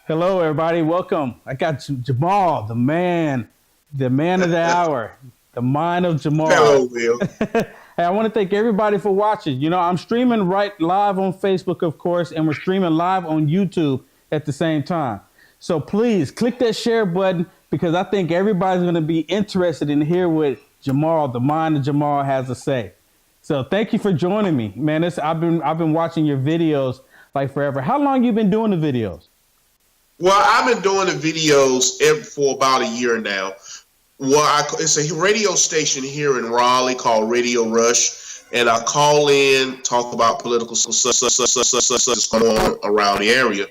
Hello, everybody. Welcome. I got Jamal, the man of the hour, the mind of Jamal. Hello, Will. Hey, I want to thank everybody for watching. You know, I'm streaming right live on Facebook, of course, and we're streaming live on YouTube at the same time. So please click that share button because I think everybody's going to be interested in hear what Jamal, the mind of Jamal, has to say. So thank you for joining me, man. I've been watching your videos like forever. How long you been doing the videos? Well, I've been doing the videos for about a year now. Well, it's a radio station here in Raleigh called Radio Rush, and I call in, talk about political stuff that's going on around the area.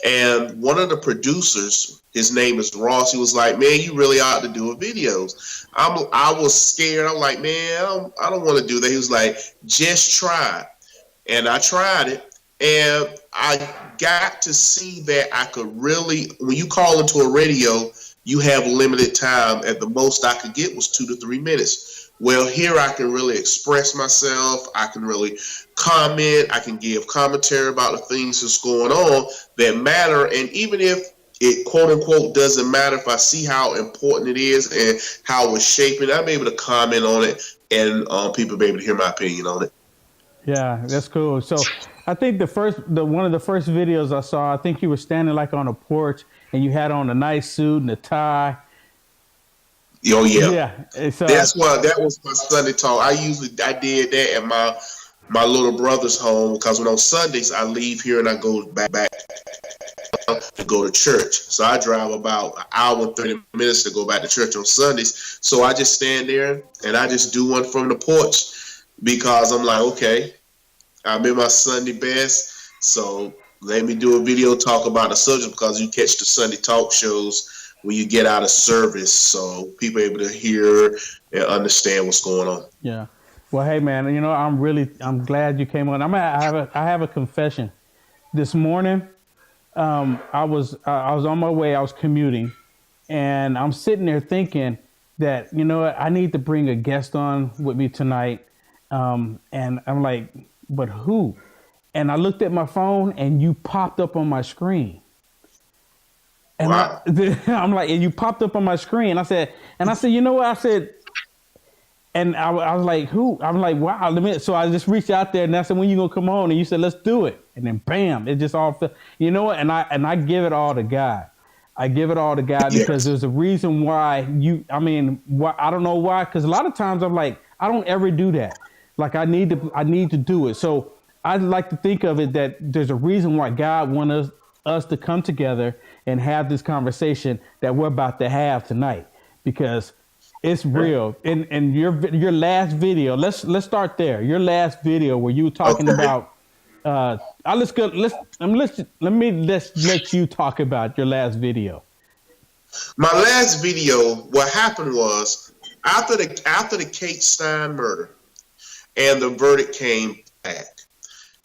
And one of the producers, his name is Ross, he was like, "Man, you really ought to do videos." I was scared. I'm like, "Man, I don't want to do that." He was like, "Just try it." And I tried it. And I got to see that I could really, when you call into a radio, you have limited time. At the most I could get was 2 to 3 minutes. Well, here I can really express myself. I can really comment. I can give commentary about the things that's going on that matter. And even if it, quote unquote, doesn't matter, if I see how important it is and how it's shaping, I'm able to comment on it and people be able to hear my opinion on it. Yeah, that's cool. So I think one of the first videos I saw, I think you were standing like on a porch and you had on a nice suit and a tie. Oh yeah, yeah. So that was my Sunday talk. I did that at my little brother's home because when on Sundays I leave here and I go back to go to church. So I drive about an hour and 30 minutes to go back to church on Sundays. So I just stand there and I just do one from the porch because I'm like, okay, I'm in my Sunday best, so let me do a video talk about the subject because you catch the Sunday talk shows when you get out of service, so people are able to hear and understand what's going on. Yeah. Well, hey man, I'm glad you came on. I have a confession. This morning, I was on my way. I was commuting, and I'm sitting there thinking that what, I need to bring a guest on with me tonight. And I'm like, but who? And I looked at my phone, and you popped up on my screen. And Wow. I'm like, and you popped up on my screen. I said, you know what? I said, and I was like, who? I'm like, wow. So I just reached out there and I said, when you gonna come on? And you said, let's do it. And then bam, it just all fell. You know what? And I give it all to God. I give it all to God because Yes. there's a reason why why, I don't know why. Because a lot of times I'm like, I don't ever do that. Like I need to do it. So I like to think of it that there's a reason why God wants us to come together and have this conversation that we're about to have tonight, because it's real. And your last video, let's start there. Your last video where you were talking Okay. about let's go let's let you talk about your last video. My last video, what happened was after the Kate Stein murder and the verdict came back,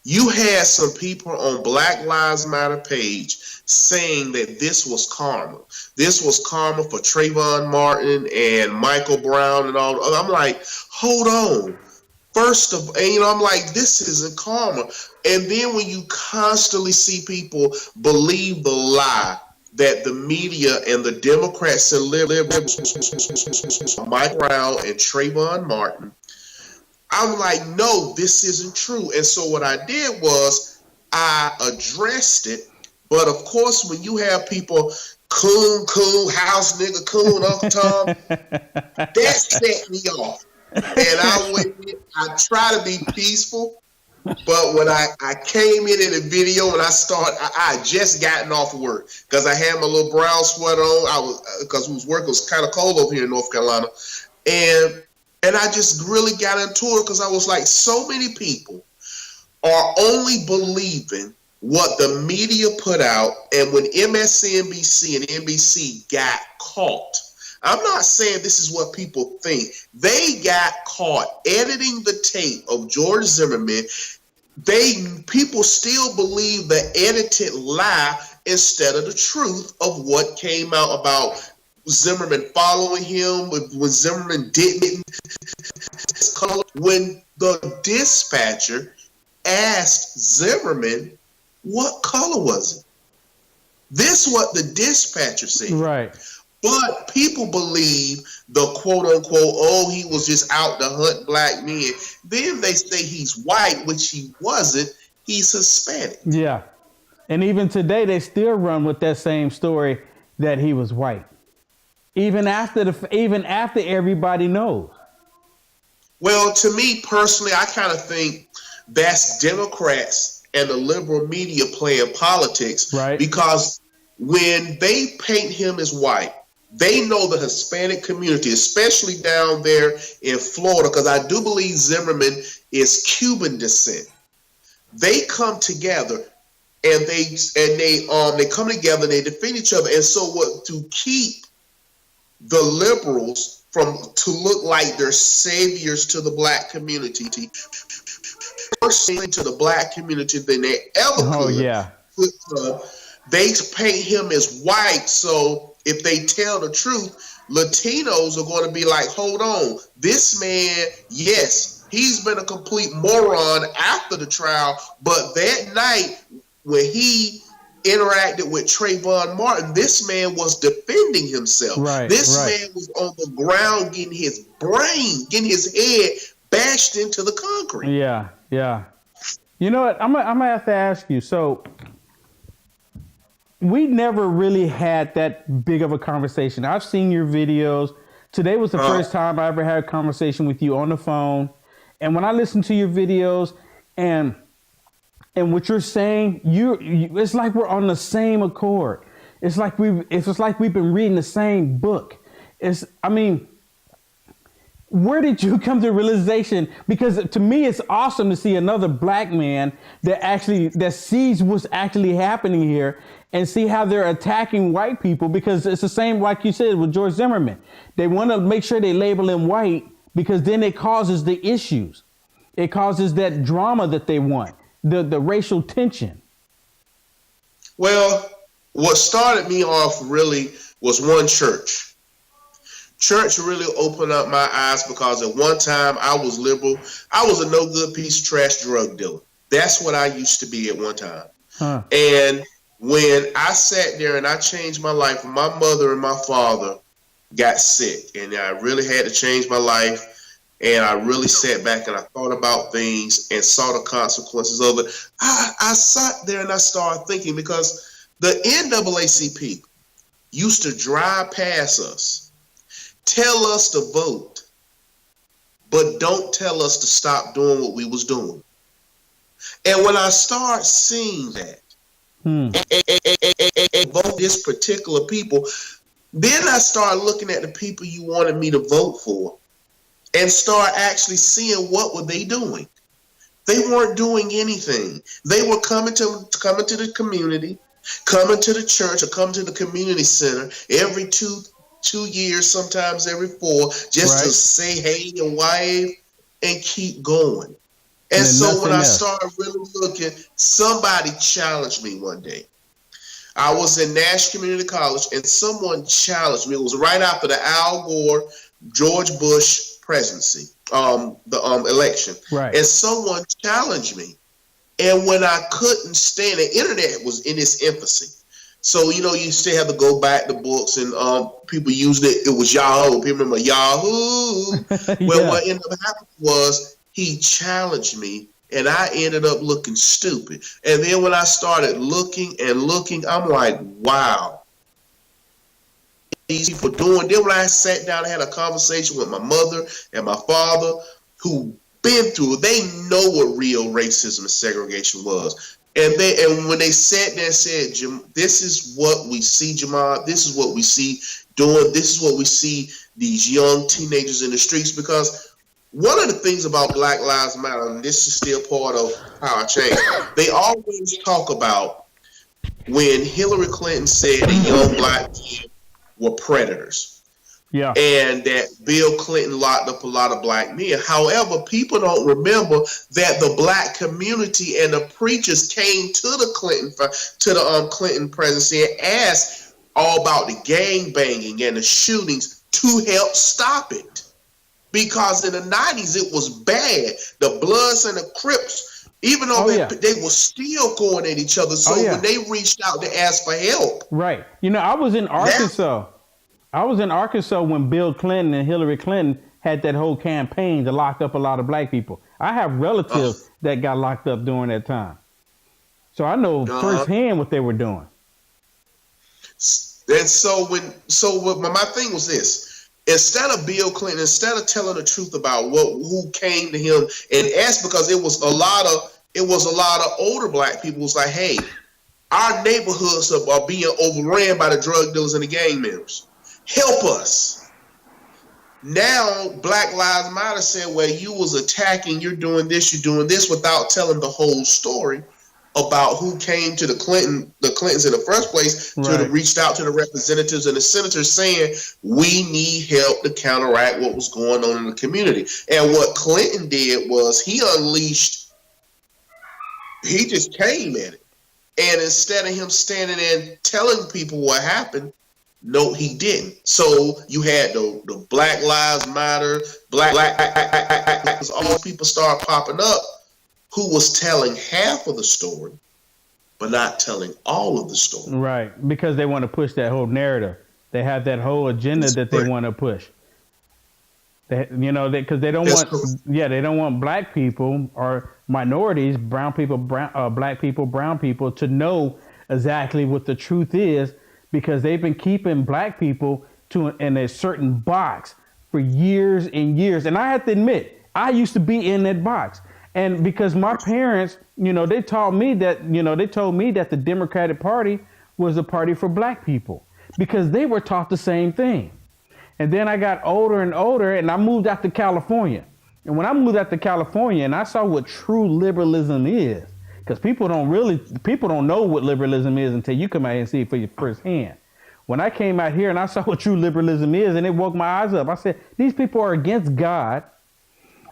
you had some people on Black Lives Matter page saying that this was karma. This was karma for Trayvon Martin and Michael Brown and all. I'm like, hold on. First of, and I'm like, this isn't karma. And then when you constantly see people believe the lie that the media and the Democrats and liberals, Mike Brown and Trayvon Martin, I'm like, no, this isn't true. And so what I did was I addressed it. But of course, when you have people, coon, house nigga, coon, Uncle Tom, that set me off. And I try to be peaceful. But when I came in the video and I had just gotten off work because I had my little brown sweater on. Because work was kind of cold over here in North Carolina. And I just really got into it because I was like, so many people are only believing what the media put out. And when MSNBC and NBC got caught, I'm not saying this is what people think. They got caught editing the tape of George Zimmerman. People still believe the edited lie instead of the truth of what came out about Zimmerman following him when Zimmerman didn't. When the dispatcher asked Zimmerman, what color was it? This is what the dispatcher said. Right. But people believe the quote unquote, oh, he was just out to hunt black men. Then they say he's white, which he wasn't. He's Hispanic. Yeah. And even today, they still run with that same story that he was white. Even after everybody knows. Well, to me personally, I kind of think that's Democrats and the liberal media playing politics. Right. Because when they paint him as white, they know the Hispanic community, especially down there in Florida, because I do believe Zimmerman is Cuban descent. They come together and they come together and they defend each other. And so what to keep the liberals to look like they're saviors to the black community, worse to the black community than they ever could. Oh yeah. They paint him as white, so if they tell the truth, Latinos are going to be like, hold on, this man, yes, he's been a complete moron after the trial, but that night when he interacted with Trayvon Martin, this man was defending himself. Right, this right. man was on the ground getting his head bashed into the concrete. Yeah, yeah. You know what? I'm gonna have to ask you. So we never really had that big of a conversation. I've seen your videos. Today was the first time I ever had a conversation with you on the phone. And when I listen to your videos and what you're saying, it's like we're on the same accord. It's like we've been reading the same book. Where did you come to the realization? Because to me, it's awesome to see another black man that sees what's actually happening here and see how they're attacking white people, because it's the same, like you said, with George Zimmerman. They want to make sure they label him white, because then it causes the issues. It causes that drama that they want, the racial tension. Well, what started me off really was one church. Church really opened up my eyes because at one time I was liberal. I was a no good piece of trash drug dealer. That's what I used to be at one time. Huh. And when I sat there and I changed my life, my mother and my father got sick, and I really had to change my life. And I really sat back and I thought about things and saw the consequences of it. I sat there and I started thinking, because the NAACP used to drive past us, tell us to vote, but don't tell us to stop doing what we was doing. And when I start seeing that, and vote this particular people, then I start looking at the people you wanted me to vote for and start actually seeing what were they doing. They weren't doing anything. They were coming to the community, coming to the church, or coming to the community center every two years, sometimes every 4, just to say hey and wave and keep going. And so when I started really looking, somebody challenged me one day. I was in Nash Community College, and someone challenged me. It was right after the Al Gore, George Bush presidency, the election. Right. And someone challenged me. And when I couldn't stand it, the internet was in its infancy. So, you still have to go back to books, and people used it. It was Yahoo. People remember Yahoo. Well, what ended up happening was he challenged me, and I ended up looking stupid. And then when I started looking and looking, I'm like, wow. These people doing. Then when I sat down and had a conversation with my mother and my father, who been through it, they know what real racism and segregation was. And when they sat there and said, this is what we see, Jamal, this is what we see doing, this is what we see these young teenagers in the streets. Because one of the things about Black Lives Matter, and this is still part of how I changed, they always talk about when Hillary Clinton said that young black men were predators. Yeah. And that Bill Clinton locked up a lot of black men. However, people don't remember that the black community and the preachers came to the Clinton presidency and asked all about the gang banging and the shootings to help stop it. Because in the 90s, it was bad. The Bloods and the Crips, even though they were still going at each other. So when they reached out to ask for help. Right. I was in Arkansas. I was in Arkansas when Bill Clinton and Hillary Clinton had that whole campaign to lock up a lot of black people. I have relatives that got locked up during that time. So I know firsthand what they were doing. And so my thing was this. Instead of Bill Clinton, instead of telling the truth about who came to him and asked, because it was a lot of older black people who was like, hey, our neighborhoods are being overran by the drug dealers and the gang members. Help us. Now, Black Lives Matter said, well, you was attacking, you're doing this, without telling the whole story about who came to the Clintons in the first place, reached out to the representatives and the senators saying, we need help to counteract what was going on in the community. And what Clinton did was he just came at it. And instead of him standing there and telling people what happened, no, he didn't. So you had the Black Lives Matter, all people start popping up who was telling half of the story, but not telling all of the story. Right, because they want to push that whole narrative. They have that whole agenda that they want to push. Because they don't want black people or minorities, brown people, black people, brown people to know exactly what the truth is, because they've been keeping black people in a certain box for years and years. And I have to admit, I used to be in that box. And because my parents, they told me that the Democratic Party was a party for black people, because they were taught the same thing. And then I got older and older, and I moved out to California. And when I moved out to California and I saw what true liberalism is, because people don't know what liberalism is until you come out and see it for your first hand. when I came out here and I saw what true liberalism is, and it woke my eyes up. I said, these people are against God.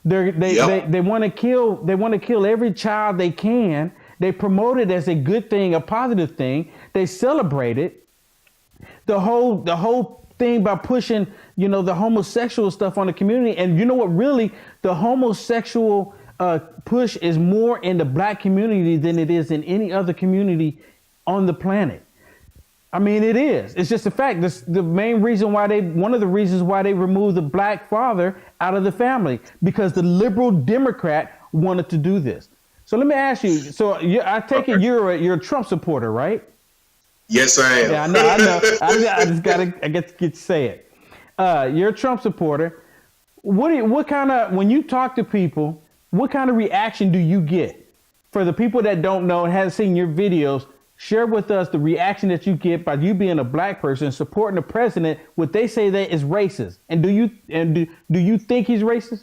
They want to kill. They want to kill every child they can. They promote it as a good thing, a positive thing. They celebrate it. The whole thing by pushing, the homosexual stuff on the community. And you know what? Really, the homosexual push is more in the black community than it is in any other community on the planet. I mean, it is. It's just a fact. The main reason one of the reasons why they removed the black father out of the family, because the liberal Democrat wanted to do this. So let me ask you. So I take it you're a Trump supporter, right? Yes, I am. Yeah, I know. I just gotta get to say it. You're a Trump supporter. What kind of, when you talk to people, what kind of reaction do you get? For the people that don't know and haven't seen your videos, share with us the reaction that you get by you being a black person supporting the president. What they say that is racist, and do you think he's racist?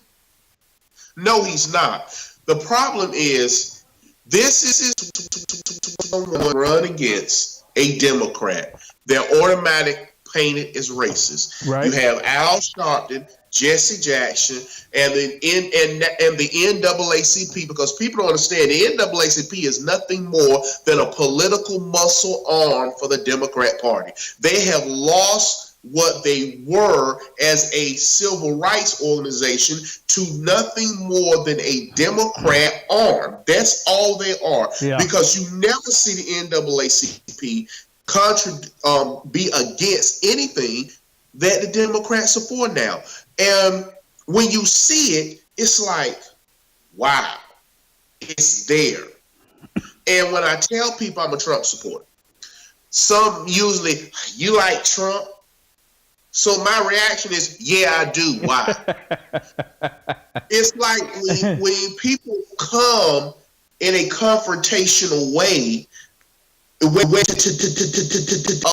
No, he's not. The problem is this is someone run against a Democrat. They're automatic painted as racist. Right. You have Al Sharpton, Jesse Jackson, and the NAACP, because people don't understand the NAACP is nothing more than a political muscle arm for the Democrat Party. They have lost what they were as a civil rights organization to nothing more than a Democrat arm. That's all they are. Yeah. Because you never see the NAACP be against anything that the Democrats support now. And when you see it, it's like, wow, it's there. And when I tell people I'm a Trump supporter, some usually, you like Trump? So my reaction is, yeah, I do. Why? It's like when people come in a confrontational way, a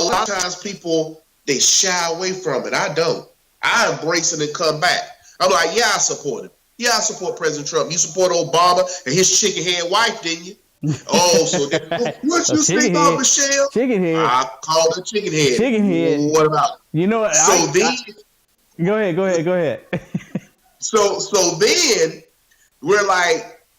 lot of times people, they shy away from it. I don't. I embrace it and come back. I'm like, yeah, I support him. Yeah, I support President Trump. You support Obama and his chicken head wife, didn't you? Oh, so what you think about Michelle? Chicken head. I call it chicken head. Chicken head. What about it? Go ahead. So then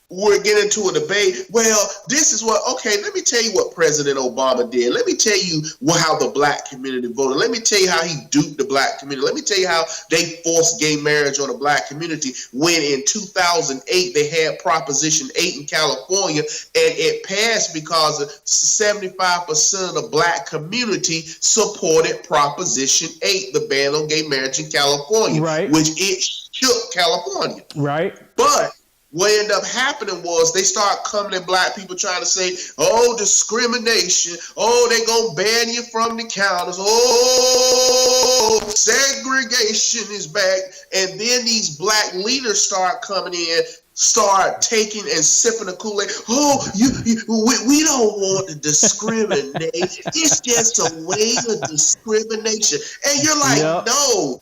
we're getting into a debate. Well, this is let me tell you what President Obama did. Let me tell you how the black community voted. Let me tell you how he duped the black community. Let me tell you how they forced gay marriage on the black community when in 2008 they had Proposition 8 in California, and it passed because 75% of the black community supported Proposition 8, the ban on gay marriage in California, right, which it shook California. Right. But what ended up happening was they start coming at black people trying to say, oh, discrimination. Oh, they gonna ban you from the counters. Oh, segregation is back. And then these black leaders start coming in, start taking and sipping the Kool-Aid. Oh, we don't want to discriminate. It's just a way of discrimination. And you're like, yep. No,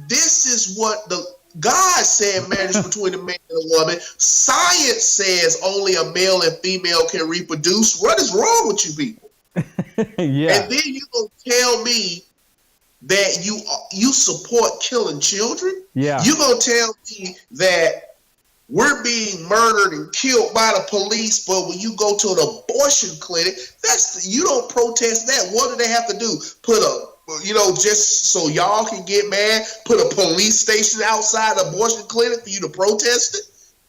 this is what God said marriage is between a man and a woman. Science says only a male and female can reproduce. What is wrong with you people? Yeah. And then you gonna tell me that you support killing children? Yeah. You gonna tell me that we're being murdered and killed by the police, but when you go to an abortion clinic, you don't protest that. What do they have to do? Just so y'all can get mad, put a police station outside the abortion clinic for you to protest it?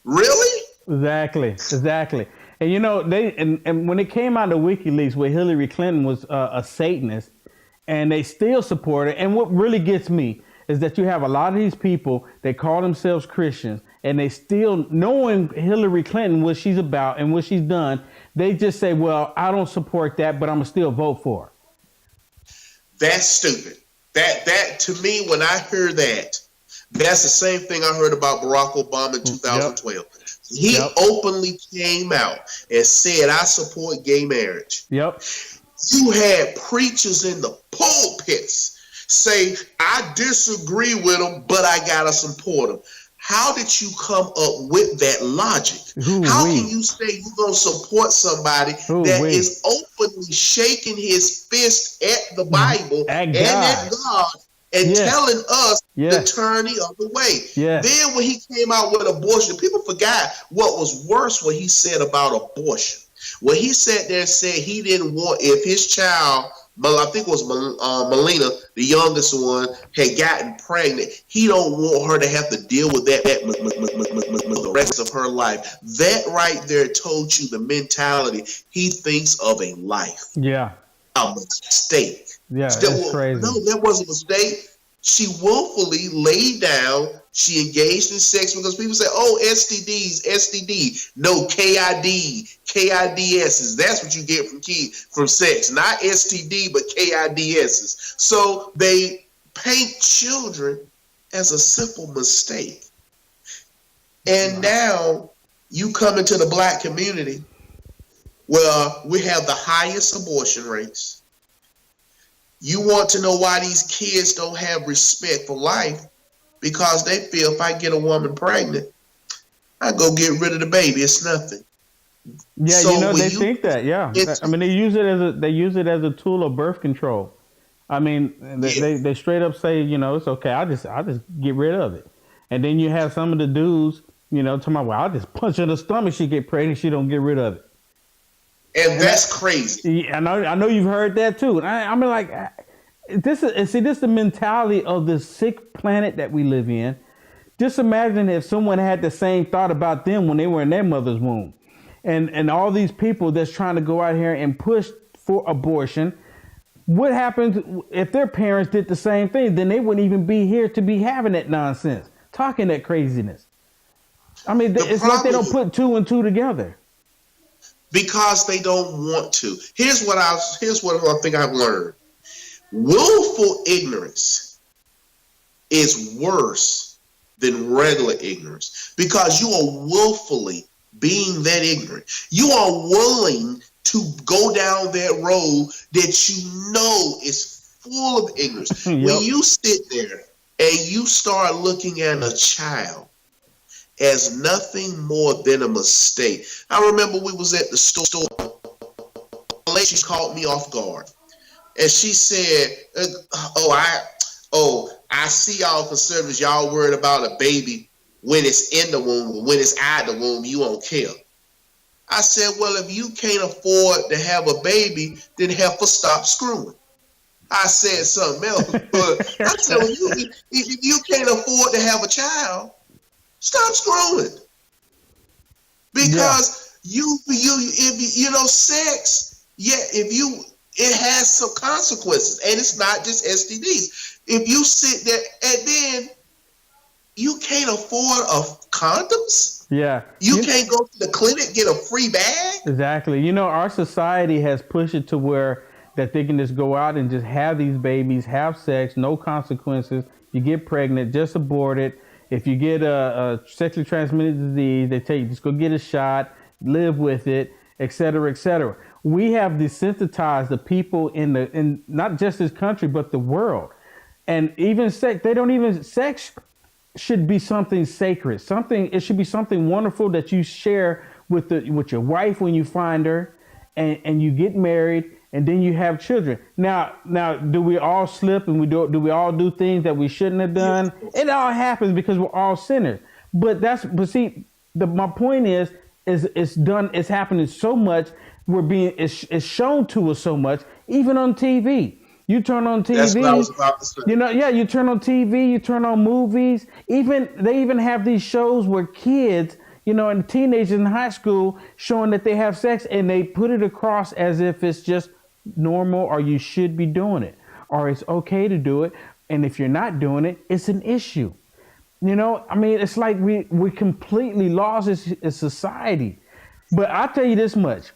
Really? Exactly. And they and when it came out of WikiLeaks where Hillary Clinton was a Satanist, and they still support it. And what really gets me is that you have a lot of these people, they call themselves Christians, and they still, knowing Hillary Clinton, what she's about and what she's done, they just say, well, I don't support that, but I'm gonna still vote for her. That's stupid. That to me, when I hear that, that's the same thing I heard about Barack Obama in 2012. Yep. He openly came out and said, I support gay marriage. Yep. You had preachers in the pulpits say, I disagree with him, but I gotta support him. How did you come up with that logic? How can you say you're going to support somebody that is openly shaking his fist at the Bible and at God and telling us to turn the other way? Then when he came out with abortion, people forgot what was worse, what he said about abortion. When he sat there and said he didn't want, if his child, I think it was Melina, the youngest one, had gotten pregnant, he don't want her to have to deal with that the rest of her life. That right there told you the mentality he thinks of a life. Yeah. A mistake. Yeah, that's crazy. No, that wasn't a mistake. She willfully laid down. She engaged in sex because people say, oh, STDs, STD. No, KID, KIDSs. That's what you get from sex. Not STD, but KIDSs. So they paint children as a simple mistake. And now you come into the black community where we have the highest abortion rates. You want to know why these kids don't have respect for life? Because they feel if I get a woman pregnant, I go get rid of the baby. It's nothing. Yeah, so they think that. Yeah, I mean they use it as a tool of birth control. I mean they straight up say it's okay. I'll just get rid of it. And then you have some of the dudes talking about, well, I'll just punch her in the stomach. She get pregnant. She don't get rid of it. And that's crazy. I know you've heard that too. And I mean, like, this is the mentality of this sick planet that we live in. Just imagine if someone had the same thought about them when they were in their mother's womb, and all these people that's trying to go out here and push for abortion. What happens if their parents did the same thing? Then they wouldn't even be here to be having that nonsense, talking that craziness. I mean, it's like they don't put two and two together. Because they don't want to. Here's what I think I've learned. Willful ignorance is worse than regular ignorance because you are willfully being that ignorant. You are willing to go down that road that you know is full of ignorance. Yep. When you sit there and you start looking at a child as nothing more than a mistake. I remember we was at the store. A lady caught me off guard. And she said, I see y'all conservatives, y'all worried about a baby when it's in the womb, but when it's out the womb, you won't care. I said, well, if you can't afford to have a baby, then heifer stop screwing. I said something else, but I tell you, if you can't afford to have a child, stop screwing. Because sex, it has some consequences, and it's not just STDs. If you sit there and then you can't afford condoms, you can't go to the clinic, get a free bag. Exactly. Our society has pushed it to where that they can just go out and just have these babies, have sex, no consequences. You get pregnant, just abort it. If you get a sexually transmitted disease, they tell you just go get a shot, live with it, et cetera, et cetera. We have desensitized the people in not just this country, but the world. And even sex, sex should be something sacred. It should be something wonderful that you share with your wife when you find her and you get married and then you have children. Now, do we all slip and do we all do things that we shouldn't have done? It all happens because we're all sinners. My point is it's happening so much. It's shown to us so much, even on TV. You turn on TV. That's what I was about to say. You turn on TV, you turn on movies. They even have these shows where kids, and teenagers in high school showing that they have sex, and they put it across as if it's just normal or you should be doing it or it's okay to do it. And if you're not doing it, it's an issue. It's like we completely lost as society. But I'll tell you this much.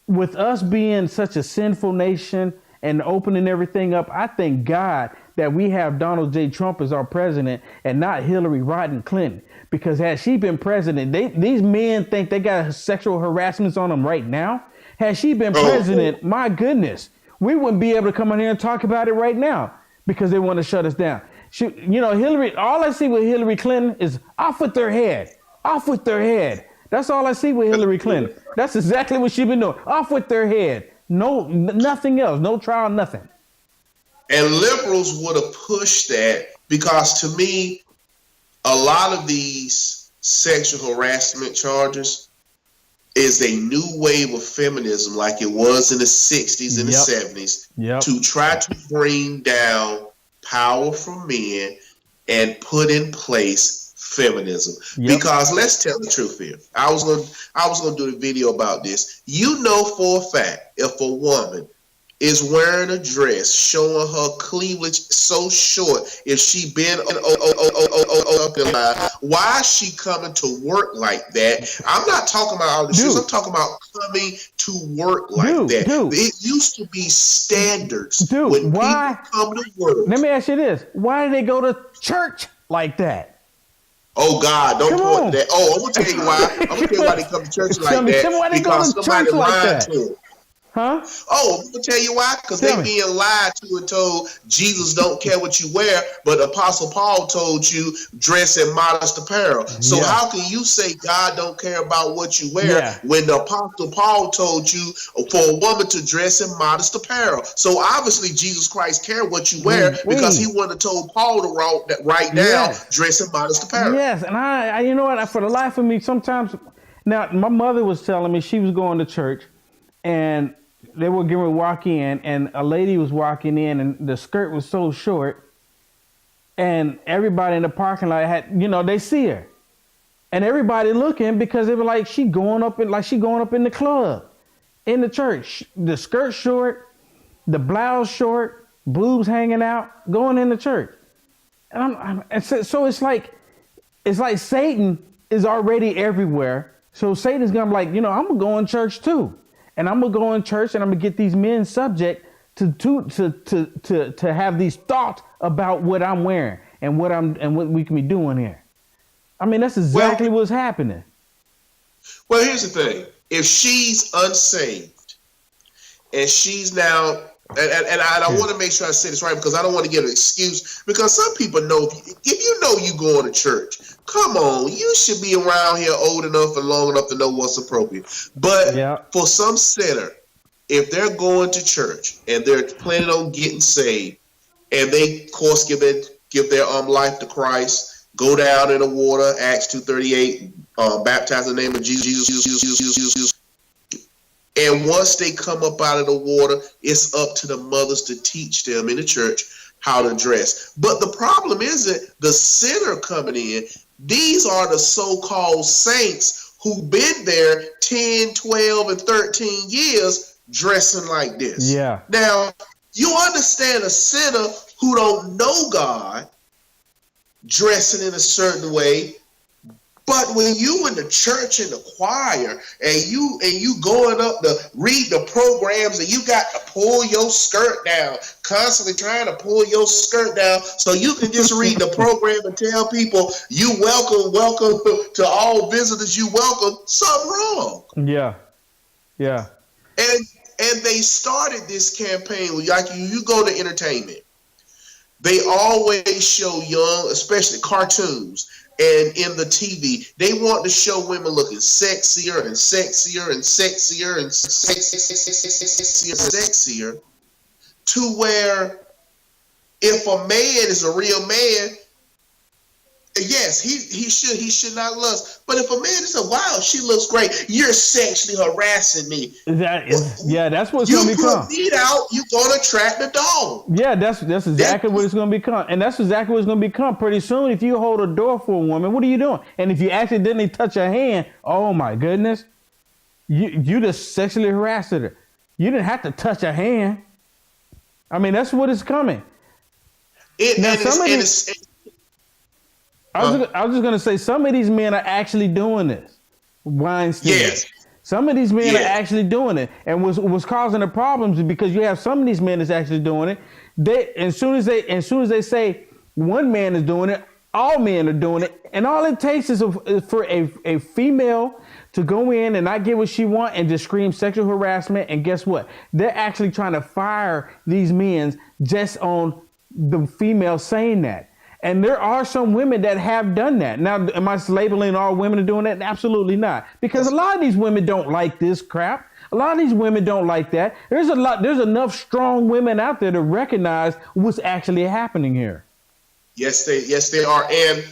With us being such a sinful nation and opening everything up, I thank God that we have Donald J. Trump as our president and not Hillary Rodham Clinton. Because had she been president, these men think they got sexual harassments on them right now. Had she been president, my goodness, we wouldn't be able to come in here and talk about it right now because they want to shut us down. Hillary. All I see with Hillary Clinton is off with their head, off with their head. That's all I see with Hillary Clinton. That's exactly what she's been doing, off with their head. No, nothing else. No trial, nothing. And liberals would have pushed that because, to me, a lot of these sexual harassment charges is a new wave of feminism, like it was in the 60s and the 70s, to try to bring down power from men and put in place feminism. Because let's tell the truth here. I was gonna do the video about this. You know for a fact, if a woman is wearing a dress showing her cleavage so short, if she been up in line, why is she coming to work like that? I'm not talking about all the shit. I'm talking about coming to work like that. It used to be standards when people come to work. Let me ask you this. Why do they go to church like that? Oh God, don't point that. Oh, I'm gonna tell you why. I'm gonna tell you why they come to church like that. Tell me why they go to church like that. Huh? Oh, I'm gonna tell you why. Because they being lied to and told Jesus don't care what you wear, but Apostle Paul told you dress in modest apparel. So how can you say God don't care about what you wear when the Apostle Paul told you for a woman to dress in modest apparel? So obviously Jesus Christ cared what you wear because he wouldn't have told Paul to write down dress in modest apparel. Yes, and I you know what? For the life of me, sometimes now my mother was telling me she was going to church and they were getting ready to walk in, and a lady was walking in, and the skirt was so short, and everybody in the parking lot had, they see her, and everybody looking because they were like, she going up in the club, in the church, the skirt short, the blouse short, boobs hanging out, going in the church, and so it's like Satan is already everywhere, so Satan's gonna be like, I'm gonna go in church too. And I'm gonna go in church and I'm gonna get these men subject to have these thoughts about what I'm wearing and what we can be doing here. I mean, that's exactly what's happening. Well, here's the thing: if she's unsaved and she's now, and I want to make sure I say this right because I don't want to give an excuse, because some people know if you know you going to church, come on, you should be around here old enough and long enough to know what's appropriate. But for some sinner, if they're going to church and they're planning on getting saved, and they, of course, give their life to Christ, go down in the water, Acts 2:38, baptize in the name of Jesus. And once they come up out of the water, it's up to the mothers to teach them in the church how to dress. But the problem isn't the sinner coming in. These are the so-called saints who've been there 10, 12, and 13 years dressing like this. Yeah. Now, you understand a sinner who don't know God dressing in a certain way. But when you in the church and the choir and you going up to read the programs and you got to pull your skirt down, constantly trying to pull your skirt down so you can just read the program and tell people you welcome to all visitors, you welcome, something wrong. Yeah. And they started this campaign, like you go to entertainment. They always show young, especially cartoons, and in the TV, they want to show women looking sexier and sexier and sexier and sexier, to where if a man is a real man, yes, he should not lust. But if a man is wow, she looks great, you're sexually harassing me. That's what's going to become. You put meat out, you're going to attract the dog. Yeah, that's exactly what it's going to become. And that's exactly what it's going to become pretty soon. If you hold a door for a woman, what are you doing? And if you accidentally touch her hand, oh my goodness, you just sexually harassed her. You didn't have to touch her hand. I mean, that's what is coming. I was just going to say, some of these men are actually doing this. Weinstein. Yes. Some of these men are actually doing it. And what's causing the problems is because you have some of these men that's actually doing it. As soon as they say one man is doing it, all men are doing it. And all it takes is for a female to go in and not get what she wants and just scream sexual harassment. And guess what? They're actually trying to fire these men just on the female saying that. And there are some women that have done that. Now, am I labeling all women are doing that? Absolutely not. Because a lot of these women don't like this crap. A lot of these women don't like that. There's enough strong women out there to recognize what's actually happening here. Yes, they are. And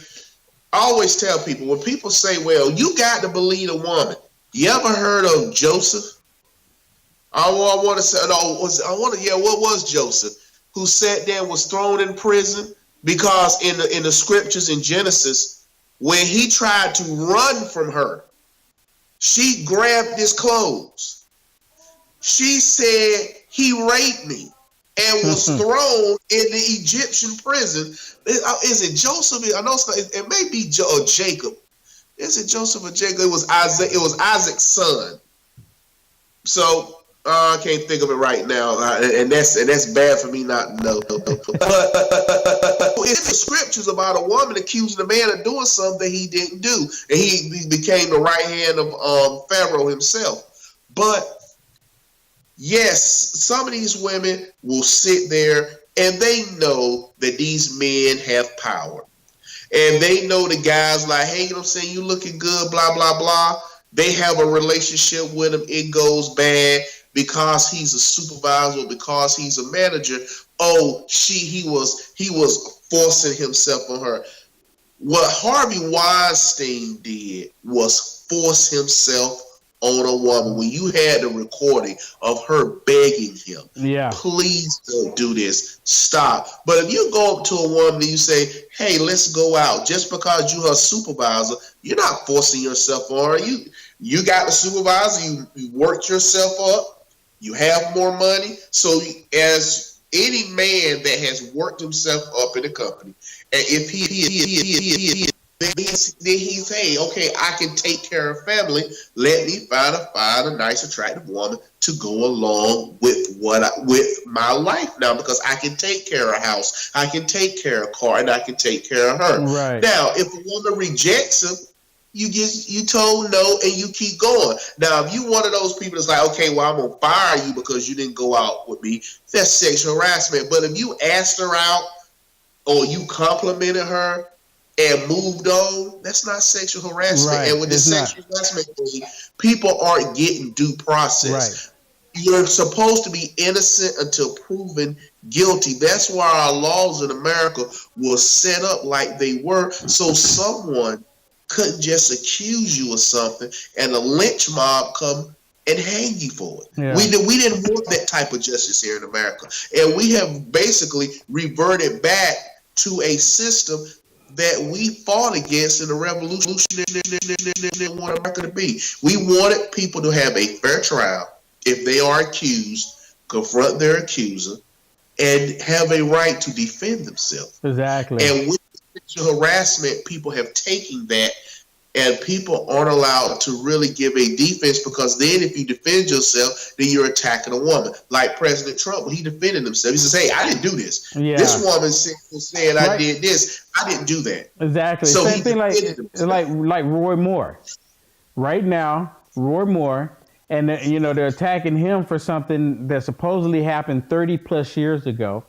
I always tell people, when people say, well, you got to believe a woman. You ever heard of Joseph? What was Joseph? Who sat there and was thrown in prison because in the scriptures in Genesis, when he tried to run from her, she grabbed his clothes. She said he raped me and was thrown in the Egyptian prison. Is it Joseph? I know it may be Jacob. Is it Joseph or Jacob? It was Isaac. It was Isaac's son. So I can't think of it right now, and that's bad for me not to know. But it's the scriptures about a woman accusing a man of doing something he didn't do, and he became the right hand of Pharaoh himself. But yes, some of these women will sit there and they know that these men have power. And they know the guys like, hey, you know what I'm saying, you looking good, blah, blah, blah. They have a relationship with him. It goes bad because he's a supervisor, because he's a manager. Oh, he was forcing himself on her. What Harvey Weinstein did was force himself on a woman. When you had the recording of her begging him, please don't do this, stop. But if you go up to a woman and you say, hey, let's go out, just because you're her supervisor, you're not forcing yourself on her. You got the supervisor, you worked yourself up, you have more money. So as any man that has worked himself up in a company, and if then he's saying, okay, I can take care of family. Let me find a nice, attractive woman to go along with with my life now, because I can take care of a house, I can take care of a car, and I can take care of her. Right. Now, if a woman rejects him, you told no and you keep going. Now, if you one of those people that's like, okay, well, I'm gonna fire you because you didn't go out with me, that's sexual harassment. But if you asked her out or you complimented her and moved on, that's not sexual harassment. Right. And with the sexual harassment thing, people aren't getting due process. Right. You're supposed to be innocent until proven guilty. That's why our laws in America were set up like they were, so someone couldn't just accuse you of something and a lynch mob come and hang you for it. Yeah. We didn't want that type of justice here in America. And we have basically reverted back to a system that we fought against in the revolution didn't want America to be. We wanted people to have a fair trial. If they are accused, confront their accuser and have a right to defend themselves. Exactly. And with sexual harassment, people have taken that, and people aren't allowed to really give a defense, because then if you defend yourself, then you're attacking a woman. Like President Trump, when he defended himself, he says, hey, I didn't do this. Yeah. This woman said right. I did this. I didn't do that. Exactly. So same thing like Roy Moore. Right now, Roy Moore, and they're attacking him for something that supposedly happened 30 plus years ago.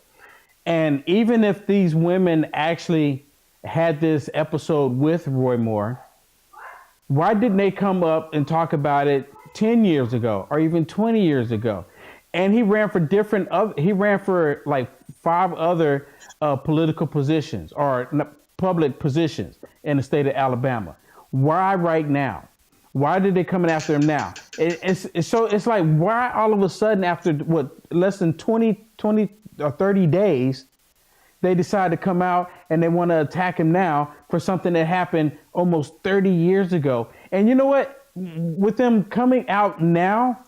And even if these women actually had this episode with Roy Moore, why didn't they come up and talk about it 10 years ago or even 20 years ago? And he ran for like 5 other political positions or public positions in the state of Alabama. Why right now? Why did they coming after him now? It's like, why all of a sudden after less than 20 or 30 days, they decide to come out and they want to attack him now for something that happened almost 30 years ago. And you know what? With them coming out now,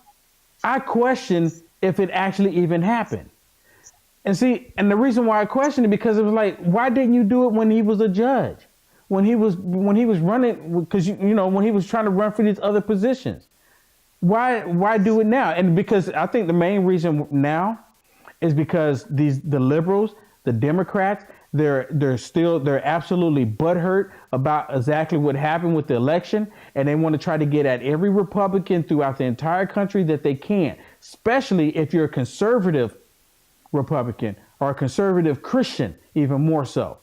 I question if it actually even happened. And the reason why I question it, because it was like, why didn't you do it when he was a judge? When he was running, because when he was trying to run for these other positions. Why do it now? And because I think the main reason now is because the liberals, the Democrats, they're absolutely butthurt about exactly what happened with the election, and they want to try to get at every Republican throughout the entire country that they can, especially if you're a conservative Republican or a conservative Christian, even more so.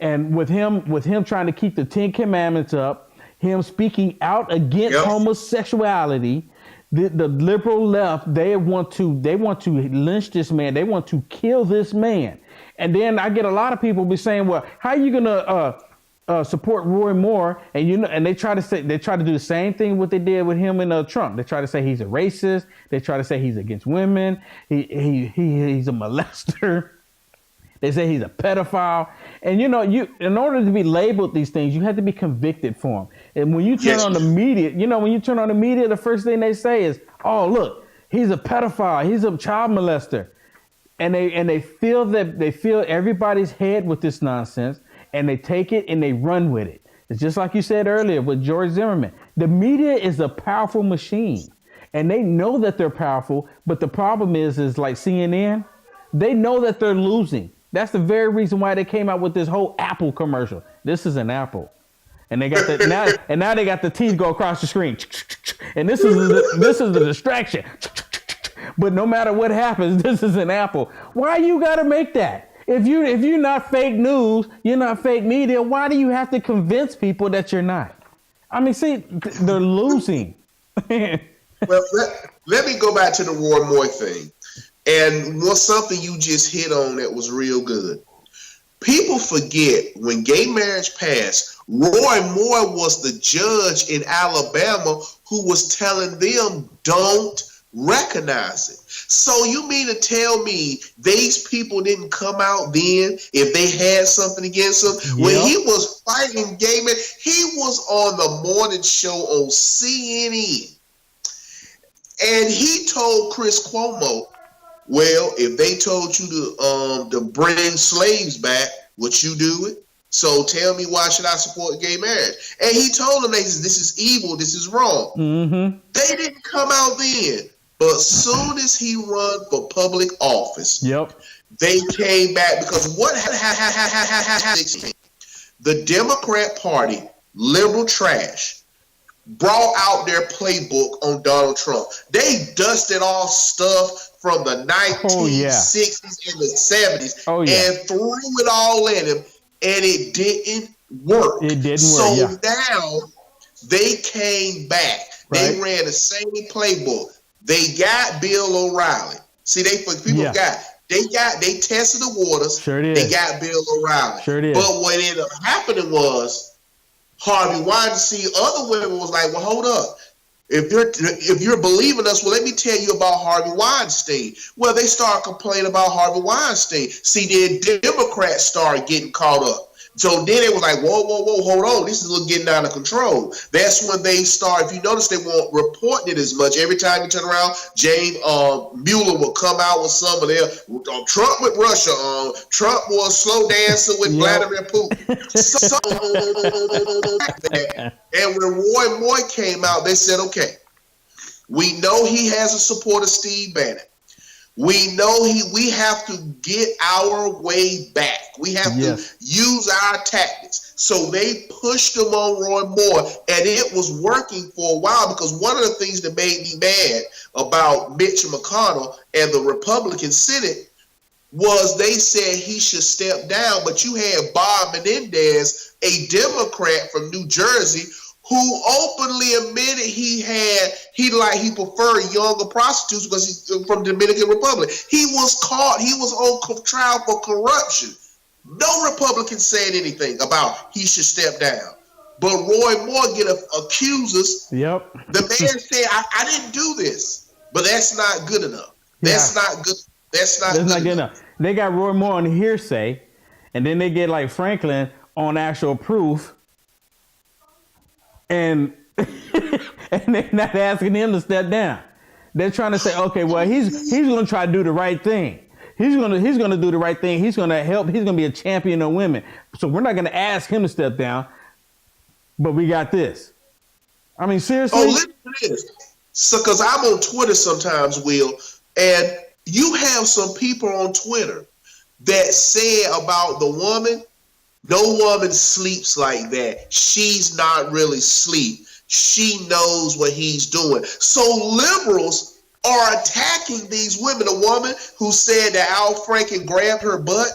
And with him trying to keep the Ten Commandments up, him speaking out against Yep. homosexuality, the liberal left, they want to lynch this man. They want to kill this man. And then I get a lot of people be saying, well, how are you gonna support Roy Moore? And they try to do the same thing what they did with him and Trump. They try to say he's a racist. They try to say he's against women. He's a molester. They say he's a pedophile. And in order to be labeled these things, you have to be convicted for them. And when you turn on the media, the first thing they say is, "Oh, look, he's a pedophile. He's a child molester." And they fill everybody's head with this nonsense, and they take it and they run with it. It's just like you said earlier with George Zimmerman. The media is a powerful machine, and they know that they're powerful. But the problem is like CNN, they know that they're losing. That's the very reason why they came out with this whole Apple commercial. This is an apple, and they got now they got the teeth go across the screen, and this is the distraction. But no matter what happens, this is an apple. Why you got to make that? If you're not fake news, you're not fake media. Why do you have to convince people that you're not? I mean, see, they're losing. Well, let me go back to the Roy Moore thing. And what's something you just hit on that was real good. People forget when gay marriage passed, Roy Moore was the judge in Alabama who was telling them don't recognize it. So you mean to tell me these people didn't come out then if they had something against him? Yep. When he was fighting gay men, he was on the morning show on CNN. And he told Chris Cuomo, well, if they told you to bring slaves back, would you do it? So tell me, why should I support gay marriage? And he told them, this is evil, this is wrong. Mm-hmm. They didn't come out then. But soon as he run for public office, yep, they came back because what happened? The Democrat Party, liberal trash, brought out their playbook on Donald Trump. They dusted off stuff from the 1960s and the 70s and threw it all at him, and it didn't work. It didn't work. So now they came back. Right. They ran the same playbook. They got Bill O'Reilly. See, they tested the waters. Sure did. They got Bill O'Reilly. Sure did. But what ended up happening was Harvey Weinstein. Other women was like, well, hold up. If you're believing us, well, let me tell you about Harvey Weinstein. Well, they start complaining about Harvey Weinstein. See, then Democrats started getting caught up. So then it was like, whoa, hold on. This is getting out of control. That's when they start. If you notice, they won't report it as much. Every time you turn around, James Mueller will come out with some of their Trump with Russia. Trump was slow dancing with Vladimir Putin. And when Roy Moore came out, they said, okay, we know he has a support of Steve Bannon. We know we have to get our way back. We have to use our tactics. So they pushed him on Roy Moore, and it was working for a while, because one of the things that made me mad about Mitch McConnell and the Republican Senate was they said he should step down, but you had Bob Menendez, a Democrat from New Jersey, who openly admitted he preferred younger prostitutes because he's from the Dominican Republic. He was caught. He was on trial for corruption. No Republican said anything about he should step down. But Roy Moore accuses. Yep. The man said, I didn't do this. But that's not good enough. That's not good. That's not good enough. They got Roy Moore on hearsay, and then they get like Franklin on actual proof. And they're not asking him to step down. They're trying to say, okay, well, he's going to try to do the right thing. He's going to do the right thing. He's going to help. He's going to be a champion of women. So we're not going to ask him to step down. But we got this. I mean, seriously. Oh, listen to this. So, because I'm on Twitter sometimes, Will, and you have some people on Twitter that say about the woman, no woman sleeps like that. She's not really asleep. She knows what he's doing. So liberals are attacking these women. A woman who said that Al Franken grabbed her butt,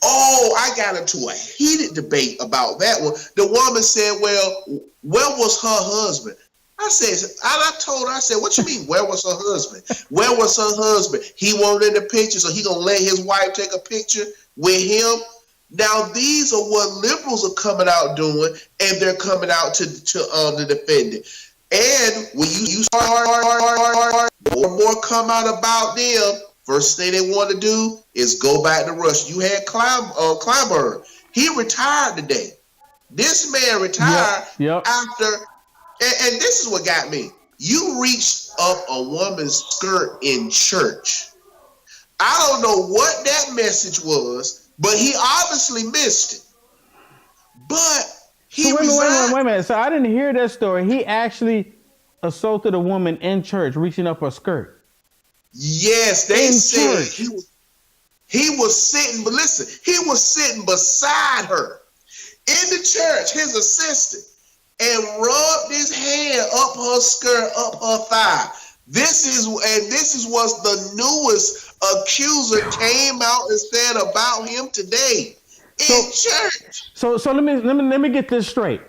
Oh, I got into a heated debate about that one. The woman said, well, where was her husband? I told her, I said, what you mean, where was her husband? Where was her husband? He wanted in the picture, so he gonna let his wife take a picture with him? Now, these are what liberals are coming out doing, and they're coming out to defend it. And when you start more come out about them, first thing they want to do is go back to Russia. You had Clyburn. He retired today. This man retired after, and this is what got me. You reached up a woman's skirt in church. I don't know what that message was, but he obviously missed it. But he resigned. Wait a minute. So I didn't hear that story. He actually assaulted a woman in church, reaching up her skirt. Yes, they said he was sitting, but listen, he was sitting beside her in the church, his assistant, and rubbed his hand up her skirt, up her thigh. This is what the newest accuser came out and said about him today in church. So let me get this straight.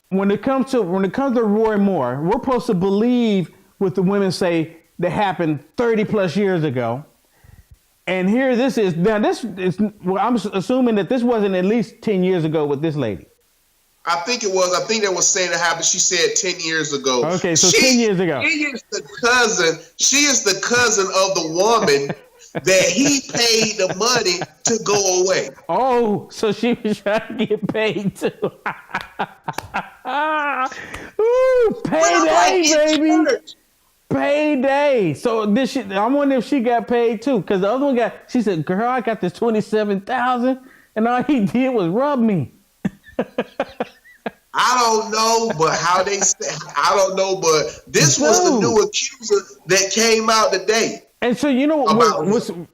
When it comes to Roy Moore, we're supposed to believe what the women say that happened 30 plus years ago. And here this is, now this is, well, I'm assuming that this wasn't at least 10 years ago with this lady. I think it was. I think they were saying it happened. She said 10 years ago. Okay, so 10 years ago. She is the cousin of the woman that he paid the money to go away. Oh, so she was trying to get paid too. Ooh, payday, baby. Payday. So I wonder if she got paid too, because the other one she said, girl, I got this $27,000 and all he did was rub me. I don't know, but how they said, I don't know, but this was the new accuser that came out today. And so, you know,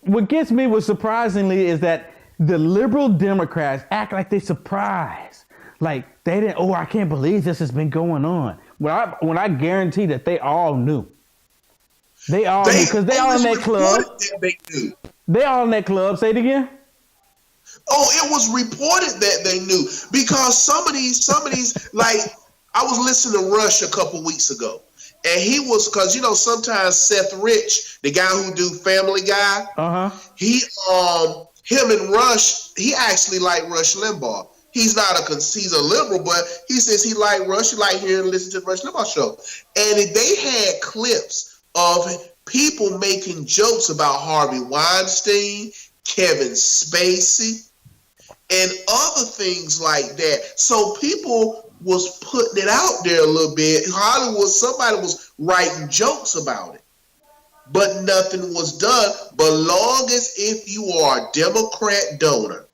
what gets me was surprisingly is that the liberal Democrats act like they surprised. Like they didn't, I can't believe this has been going on. When I guarantee that they all knew. They all knew, because they all in that club. They all in that club. Say it again. Oh, it was reported that they knew, because some of these, like, I was listening to Rush a couple weeks ago, and he was, because, you know, sometimes Seth Rich, the guy who do Family Guy, him and Rush, he actually liked Rush Limbaugh. He's a liberal, but he says he liked Rush, he liked hearing and listening to the Rush Limbaugh show. And they had clips of people making jokes about Harvey Weinstein, Kevin Spacey, and other things like that. So people was putting it out there a little bit. Somebody was writing jokes about it, but nothing was done. But long as if you are a Democrat donor,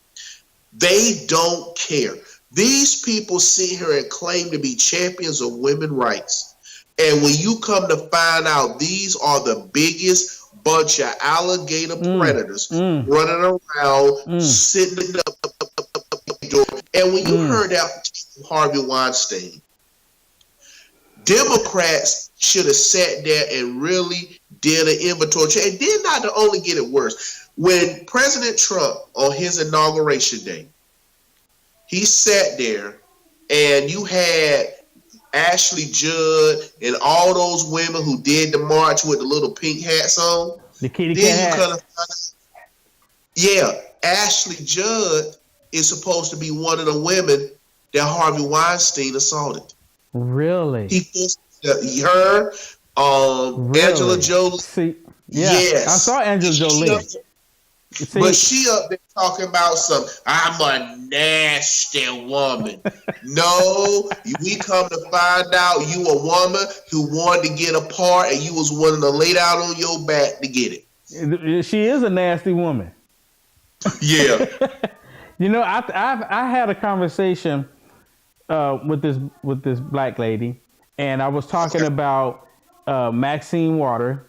they don't care. These people sit here and claim to be champions of women's rights. And when you come to find out, these are the biggest bunch of alligator predators running around, sitting up. And when you heard that Harvey Weinstein, Democrats should have sat there and really did an inventory. And then not to only get it worse, when President Trump, on his inauguration day, he sat there and you had Ashley Judd and all those women who did the march with the little pink hats on. The kitty cat hats. Yeah, Ashley Judd is supposed to be one of the women that Harvey Weinstein assaulted. Really? Her, Angela Jolie. See, yeah, yes. I saw Angela Jolie. But she up there talking about I'm a nasty woman. No, we come to find out you a woman who wanted to get a part and you was willing to lay down on your back to get it. She is a nasty woman. Yeah. You know, I had a conversation with this black lady, and I was talking about Maxine Waters,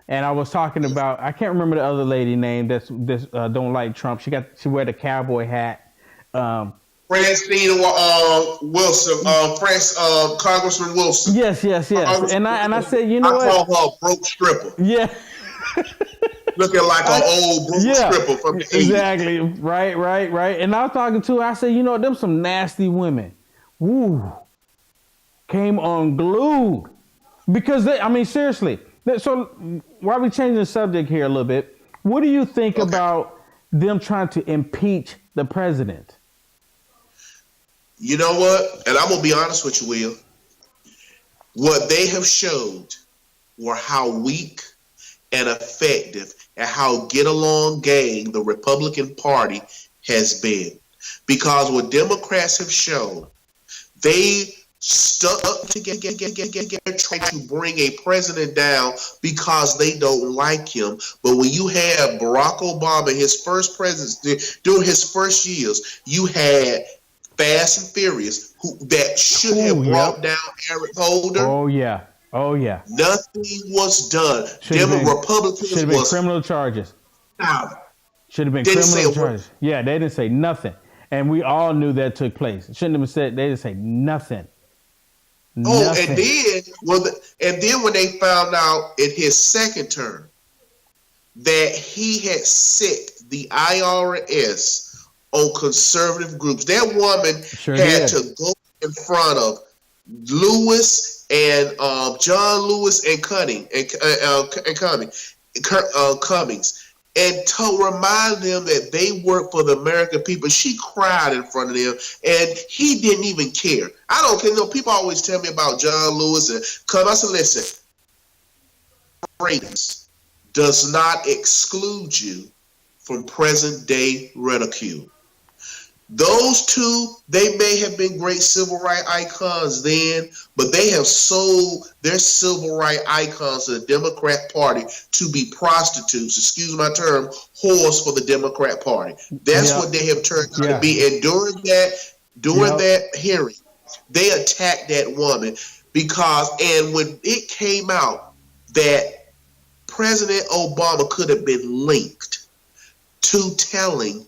and I was talking about, I can't remember the other lady name that's don't like Trump. She wear the cowboy hat. Francine Wilson, Congressman Wilson. Yes. And I said, you know what? I call her a broke stripper. Yeah. Looking like an old broke stripper from the 80s. Exactly. Right. And I was talking to her, I said, them some nasty women. Woo. Came unglued. Because seriously. So while we changing the subject here a little bit, what do you think about them trying to impeach the president? You know what? And I'm going to be honest with you, Will. What they have showed were how weak and effective and how get along gang the Republican Party has been. Because what Democrats have shown, they stuck together, trying to bring a president down because they don't like him. But when you have Barack Obama, his first presidency, during his first years, you had Fast and Furious, that should have brought down Eric Holder. Oh yeah. Nothing was done. Republicans should have been criminal charges. Should have been criminal charges. Yeah, they didn't say nothing, and we all knew that took place. It shouldn't have been said. They didn't say nothing. Nothing. And then when they found out in his second term that he had set the IRS on conservative groups, that woman had to go in front of Lewis and John Lewis and Cummings and to remind them that they work for the American people. She cried in front of them, and he didn't even care. I don't care. People always tell me about John Lewis and Cummings. I said, listen, race does not exclude you from present day ridicule. Those two, they may have been great civil rights icons then, but they have sold their civil rights icons to the Democrat Party to be prostitutes, excuse my term, whores for the Democrat Party. That's what they have turned out to be. And during that hearing, they attacked that woman and when it came out that President Obama could have been linked to telling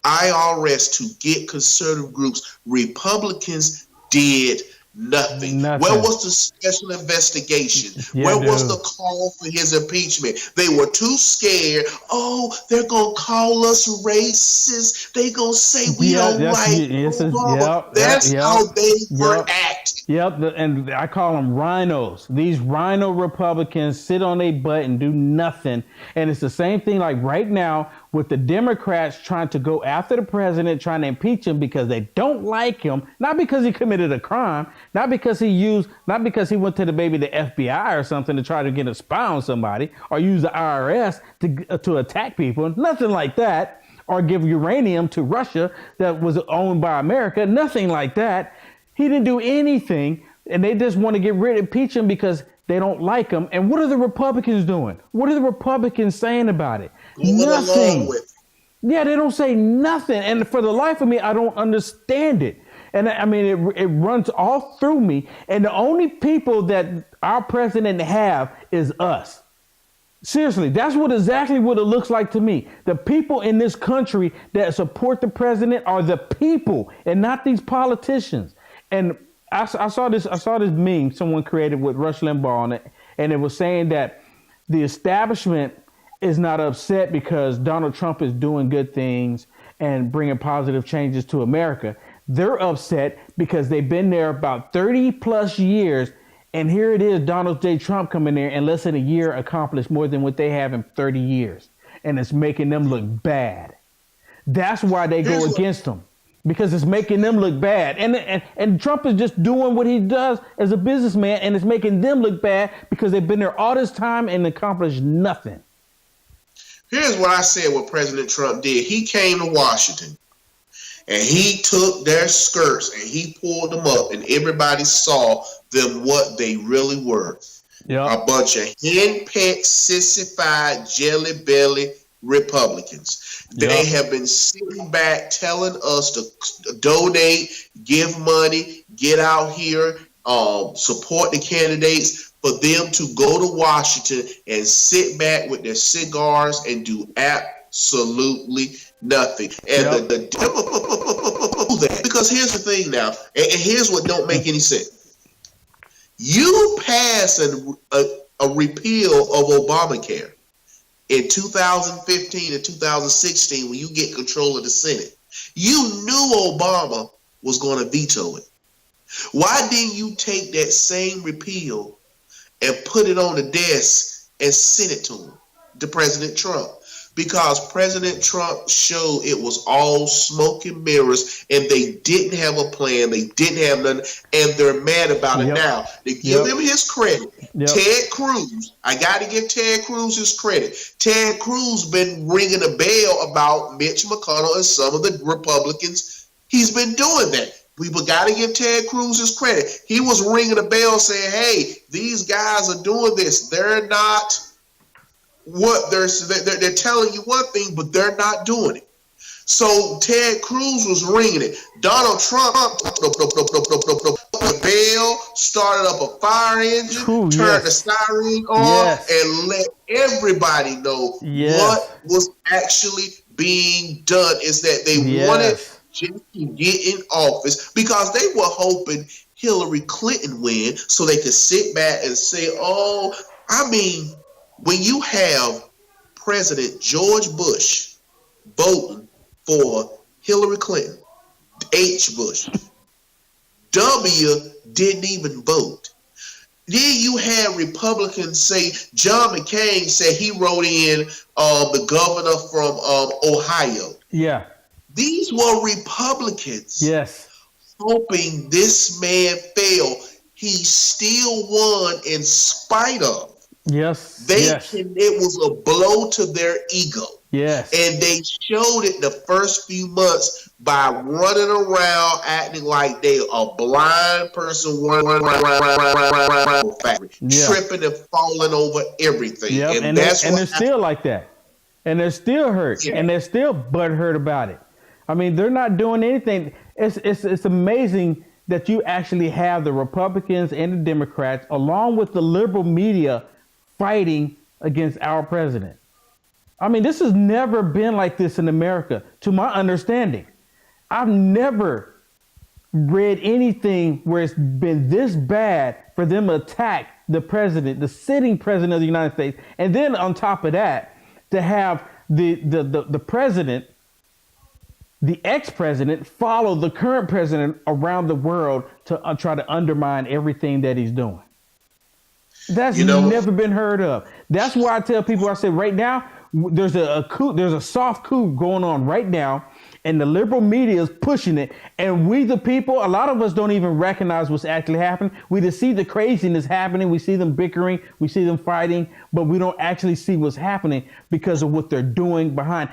IRS to get conservative groups, Republicans did nothing. Where was the special investigation? Where was the call for his impeachment? They were too scared. Oh, they're going to call us racist. They're going to say we don't like Obama. That's how they were acting. And I call them rhinos. These rhino Republicans sit on their butt and do nothing. And it's the same thing like right now with the Democrats trying to go after the president, trying to impeach him because they don't like him, not because he committed a crime, not because he went to the FBI or something to try to get a spy on somebody or use the IRS to attack people, nothing like that, or give uranium to Russia that was owned by America, nothing like that. He didn't do anything, and they just want to impeach him because they don't like him. And what are the Republicans doing? What are the Republicans saying about it? Nothing. Yeah, they don't say nothing. And for the life of me, I don't understand it. And it runs all through me. And the only people that our president have is us. Seriously, that's exactly what it looks like to me. The people in this country that support the president are the people and not these politicians. And I saw this meme someone created with Rush Limbaugh on it, and it was saying that the establishment is not upset because Donald Trump is doing good things and bringing positive changes to America. They're upset because they've been there about 30 plus years, and here it is, Donald J. Trump coming there and less than a year accomplished more than what they have in 30 years, and it's making them look bad. That's why they go against him. Because it's making them look bad. And Trump is just doing what he does as a businessman, and it's making them look bad because they've been there all this time and accomplished nothing. Here's what I said what President Trump did. He came to Washington, and he took their skirts, and he pulled them up, and everybody saw them what they really were. A bunch of henpecked, sissified, jelly-belly Republicans. They have been sitting back telling us to donate, give money, get out here, support the candidates, for them to go to Washington and sit back with their cigars and do absolutely nothing. And the Democrats do that. Because here's the thing now, and here's what don't make any sense. You pass a repeal of Obamacare. in 2015 and 2016 when you get control of the Senate. You knew Obama was going to veto it. Why didn't you take that same repeal and put it on the desk and send it to him, to President Trump? Because President Trump showed it was all smoke and mirrors, and they didn't have a plan. They didn't have nothing, and they're mad about it now. To give him his credit, Ted Cruz, I got to give Ted Cruz his credit. Ted Cruz been ringing a bell about Mitch McConnell and some of the Republicans. He's been doing that. We got to give Ted Cruz his credit. He was ringing a bell saying, hey, these guys are doing this. They're not what they're telling you one thing, but they're not doing it. So Ted Cruz was ringing it. Donald Trump the bell, started up a fire engine, turned the siren on, and let everybody know what was actually being done. Is that they wanted just to get in office because they were hoping Hillary Clinton win so they could sit back and say, oh, I mean, when you have President George Bush voting for Hillary Clinton, H. Bush, W didn't even vote. Then you had Republicans say, John McCain said he wrote in the governor from Ohio. Yeah. These were Republicans. Yes. Hoping this man fail. He still won in spite of. Yes. It was a blow to their ego. Yes. And they showed it the first few months by running around acting like they a blind person running around the factory, tripping and falling over everything. Yep. And they're still like that. And they're still hurt. Yeah. And they're still butthurt about it. I mean, they're not doing anything. It's amazing that you actually have the Republicans and the Democrats, along with the liberal media, fighting against our president. I mean, this has never been like this in America, to my understanding. I've never read anything where it's been this bad for them to attack the president, the sitting president of the United States. And then on top of that, to have the president, the ex-president, follow the current president around the world to try to undermine everything that he's doing. That's never been heard of. That's why I tell people, I say right now, there's a coup, there's a soft coup going on right now, and the liberal media is pushing it. And we, the people, a lot of us don't even recognize what's actually happening. We just see the craziness happening. We see them bickering. We see them fighting, but we don't actually see what's happening because of what they're doing behind.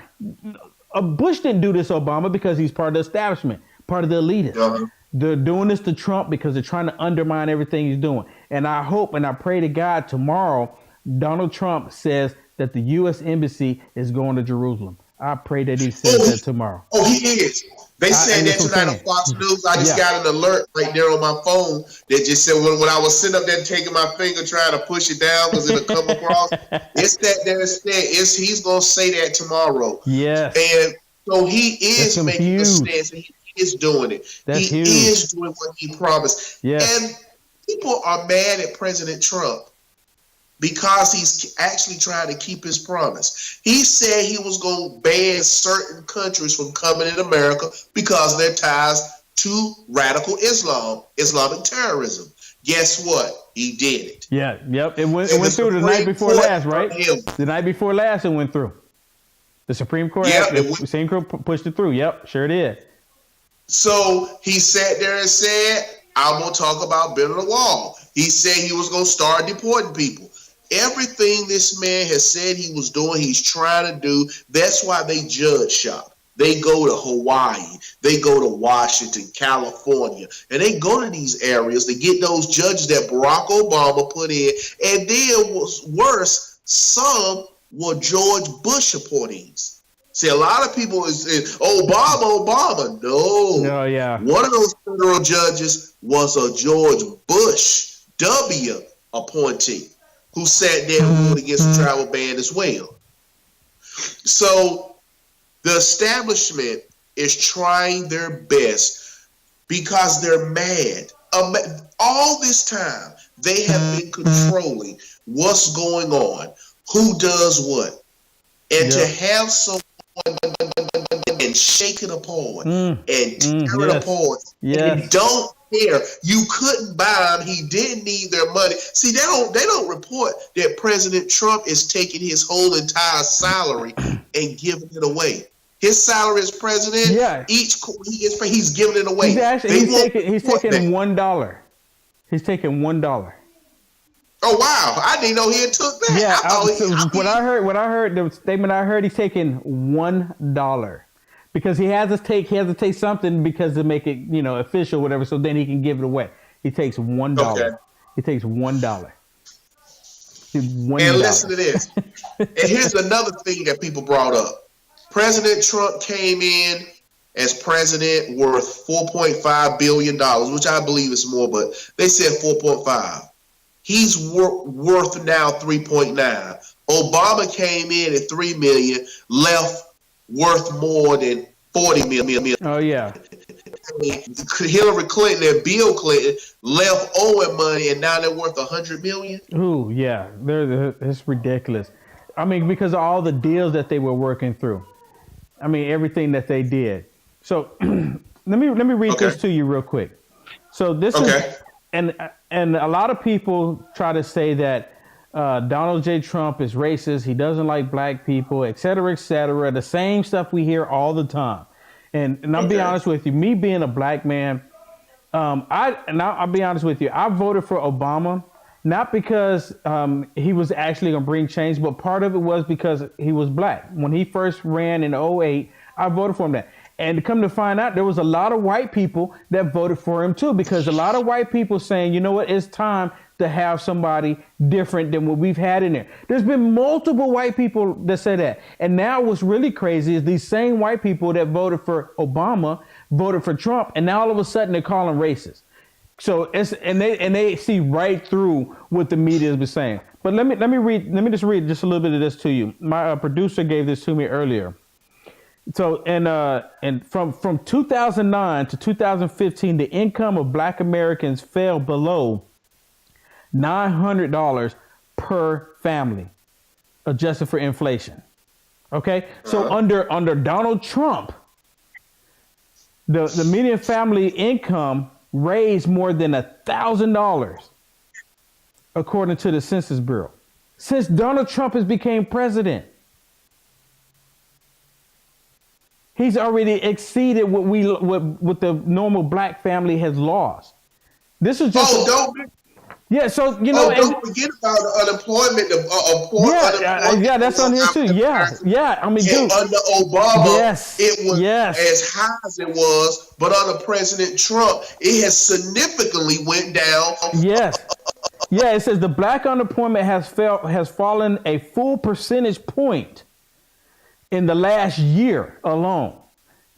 Bush didn't do this, Obama, because he's part of the establishment, part of the elitists. Uh-huh. They're doing this to Trump because they're trying to undermine everything he's doing. And I hope and I pray to God tomorrow, Donald Trump says that the U.S. Embassy is going to Jerusalem. I pray that he says that tomorrow. Oh, he is. They said that tonight on Fox News. I just got an alert right there on my phone that just said when I was sitting up there taking my finger trying to push it down because it'll come across. It's that there instead. He's going to say that tomorrow. Yes. And so he is making a stance. He is doing it. He is doing what he promised. Yes. And people are mad at President Trump because he's actually trying to keep his promise. He said he was going to ban certain countries from coming in America because of their ties to radical Islam, Islamic terrorism. Guess what? He did it. Yeah, yep. It went through the night before last, right? The night before last, it went through. The Supreme Court, the Supreme Court pushed it through. Yep, sure did. So he sat there and said, I'm going to talk about building a wall. He said he was going to start deporting people. Everything this man has said he was doing, he's trying to do. That's why they judge shop. They go to Hawaii. They go to Washington, California. And they go to these areas to get those judges that Barack Obama put in. And then what's worse, some were George Bush appointees. See, a lot of people is Obama. No. Oh, yeah. One of those federal judges was a George Bush W appointee who sat there and ruled against the travel ban as well. So the establishment is trying their best because they're mad. All this time, they have been controlling what's going on, who does what. And to Yep. have someone and shake it apart and tear it Yes. apart and Yes. don't care. You couldn't buy him. He didn't need their money. See, they don't report that President Trump is taking his whole entire salary and giving it away. His salary as president, Yeah. he's giving it away. He's taking $1. He's taking $1. Oh wow! I didn't know he had took that. Yeah, What I heard the statement I heard, he's taking $1 because he has to take something because to make it official, whatever. So then he can give it away. He takes $1. Okay. He takes $1. $1. And listen to this. And here's another thing that people brought up. President Trump came in as president worth $4.5 billion, which I believe is more, but they said 4.5. He's worth now 3.9. Obama came in at 3 million, left worth more than 40 million. Oh yeah. Hillary Clinton and Bill Clinton left owing money, and now they're worth 100 million. Ooh, yeah, it's ridiculous. I mean, because of all the deals that they were working through. I mean, everything that they did. So let me read this to you real quick. So this is, and a lot of people try to say that Donald J. Trump is racist. He doesn't like black people, et cetera, et cetera. The same stuff we hear all the time. And I'll be honest with you, me being a black man, I'll be honest with you, I voted for Obama, not because he was actually going to bring change, but part of it was because he was black. When he first ran in 2008, I voted for him then. And to come to find out, there was a lot of white people that voted for him too, because a lot of white people saying, you know what, it's time to have somebody different than what we've had in there. There's been multiple white people that say that. And now what's really crazy is these same white people that voted for Obama voted for Trump, and now all of a sudden they're calling racist. So they see right through what the media has been saying. But let me just read just a little bit of this to you. My producer gave this to me earlier. So and from 2009 to 2015, the income of Black Americans fell below $900 per family, adjusted for inflation. Okay, so under Donald Trump, the median family income raised more than $1,000, according to the Census Bureau, since Donald Trump has became president. He's already exceeded what the normal black family has lost. This is just don't forget about the unemployment. Yeah, that's on here too. Yeah. I mean, dude, under Obama, yes, it was yes. as high as it was, but under President Trump, it has significantly went down. Yes. Yeah, it says the black unemployment has fallen a full percentage point in the last year alone.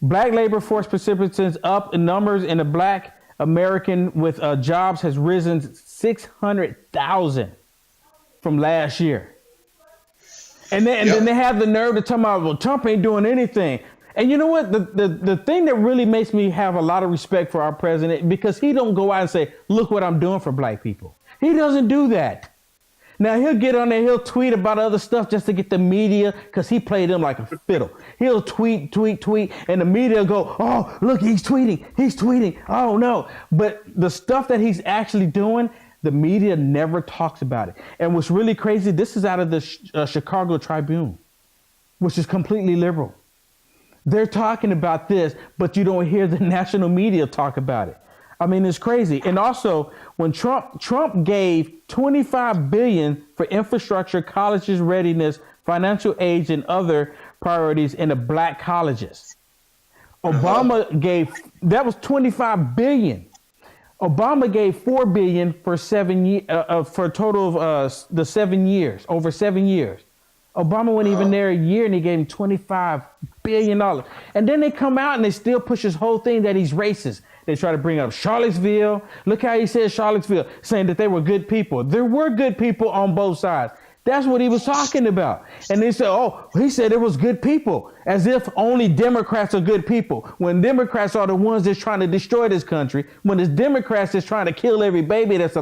Black labor force participants up in numbers in the black American with jobs has risen 600,000 from last year. And then they have the nerve to talk about, well, Trump ain't doing anything. And you know what? The thing that really makes me have a lot of respect for our president, because he don't go out and say, look what I'm doing for black people. He doesn't do that. Now, he'll get on there, he'll tweet about other stuff just to get the media, because he played them like a fiddle. He'll tweet, and the media will go, oh, look, he's tweeting. Oh, no. But the stuff that he's actually doing, the media never talks about it. And what's really crazy, this is out of the Chicago Tribune, which is completely liberal. They're talking about this, but you don't hear the national media talk about it. I mean, it's crazy. And also, when Trump gave $25 billion for infrastructure, colleges readiness, financial aid, and other priorities in the black colleges. Obama gave, that was $25 billion. Obama gave $4 billion for for a total of the 7 years, over 7 years. Obama wasn't even there a year, and he gave him $25 billion. And then they come out and they still push this whole thing that he's racist. They try to bring up Charlottesville. Look how he said Charlottesville, saying that they were good people. There were good people on both sides. That's what he was talking about. And they said, oh, he said it was good people. as if only Democrats are good people, when Democrats are the ones that's trying to destroy this country, when it's Democrats that's trying to kill every baby that's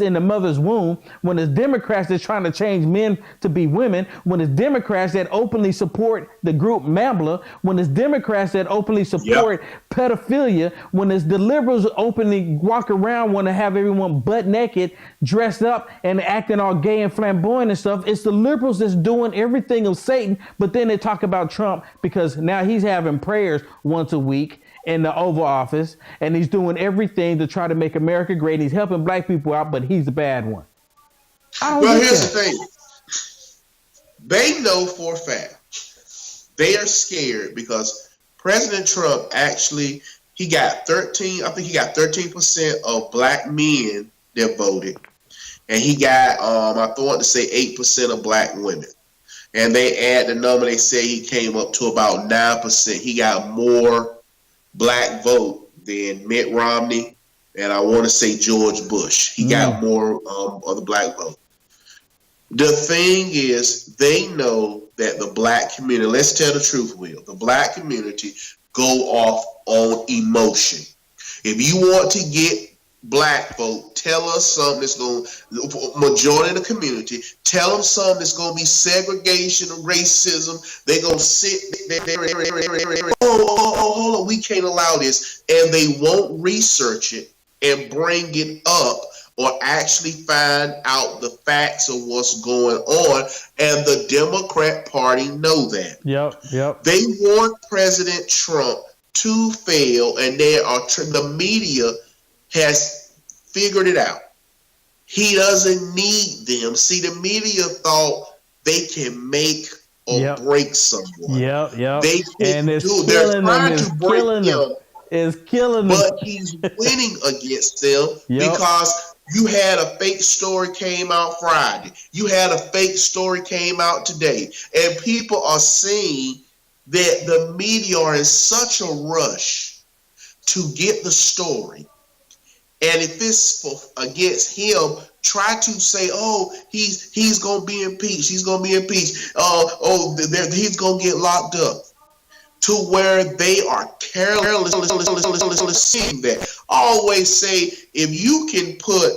in the mother's womb, when it's Democrats that's trying to change men to be women, when it's Democrats that openly support the group Mambla, when it's Democrats that openly support pedophilia, when it's the liberals openly walk around want to have everyone butt naked, dressed up and acting all gay and flamboyant and stuff. It's the liberals that's doing everything of Satan, but then they talk about Trump because now he's having prayers once a week in the Oval Office, and he's doing everything to try to make America great. He's helping black people out, but he's the bad one. Well, here's the thing. They know for a fact. They are scared because President Trump actually, he got 13% of black men that voted. And he got, I thought to say 8% of black women. And they add the number, they say he came up to about 9%. He got more black vote than Mitt Romney, and I want to say George Bush. He got more of the black vote. The thing is, they know that the black community, let's tell the truth, Will, the black community go off on emotion. If you want to get black folk, tell us something that's going to, majority of the community, tell them something that's going to be segregation and racism. They're going to sit there, hold on, we can't allow this. And they won't research it and bring it up or actually find out the facts of what's going on. And the Democrat Party know that. Yep. They want President Trump to fail, and the media has figured it out. He doesn't need them. See, the media thought they can make or break someone. Yep. They and it's do. They're trying to break him. It's killing them. But he's winning against them because you had a fake story came out Friday. You had a fake story came out today. And people are seeing that the media are in such a rush to get the story. And if it's against him, try to say, "Oh, he's going to be impeached. He's going to be impeached. He's going to get locked up." To where they are careless seeing that. I always say, if you can put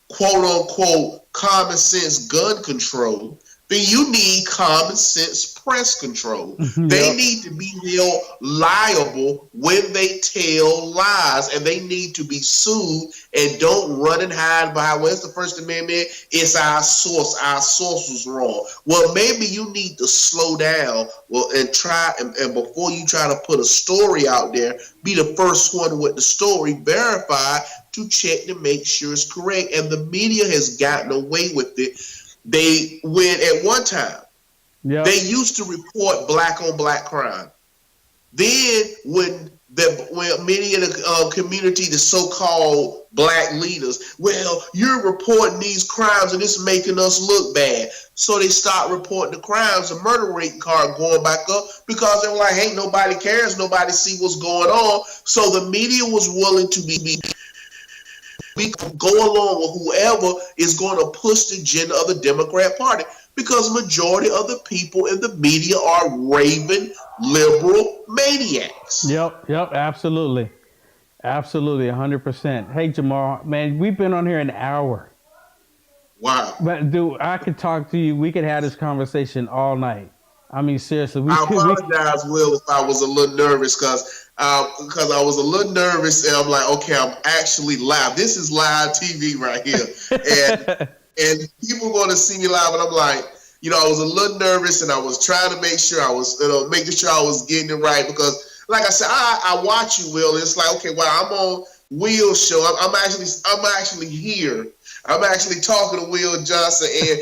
quote unquote common sense gun control, then you need common sense press control. They need to be held liable when they tell lies, and they need to be sued, and don't run and hide behind, well, it's the First Amendment, it's our source was wrong. Well, maybe you need to slow down and try, and before you try to put a story out there, be the first one with the story verified to check to make sure it's correct. And the media has gotten away with it. They went at one time. They used to report black on black crime. Then when many of the community, the so-called black leaders, well, you're reporting these crimes and it's making us look bad. So they start reporting the crimes. The murder rate card going back up because they were like, hey, nobody cares. Nobody see what's going on. So the media was willing to go along with whoever is going to push the agenda of the Democrat Party, because majority of the people in the media are raving liberal maniacs. Yep, absolutely, 100%. Hey, Jamal, man, we've been on here an hour. Wow. But dude, I could talk to you. We could have this conversation all night. I mean, seriously. I apologize, Will, if I was a little nervous because I was a little nervous, and I'm like, okay, I'm actually live. This is live TV right here, and people are going to see me live, and I'm like, I was a little nervous, and I was trying to make sure I was, making sure I was getting it right, because, like I said, I watch you, Will. And it's like, okay, well, I'm on Will's show. I'm actually here. I'm actually talking to Will Johnson, and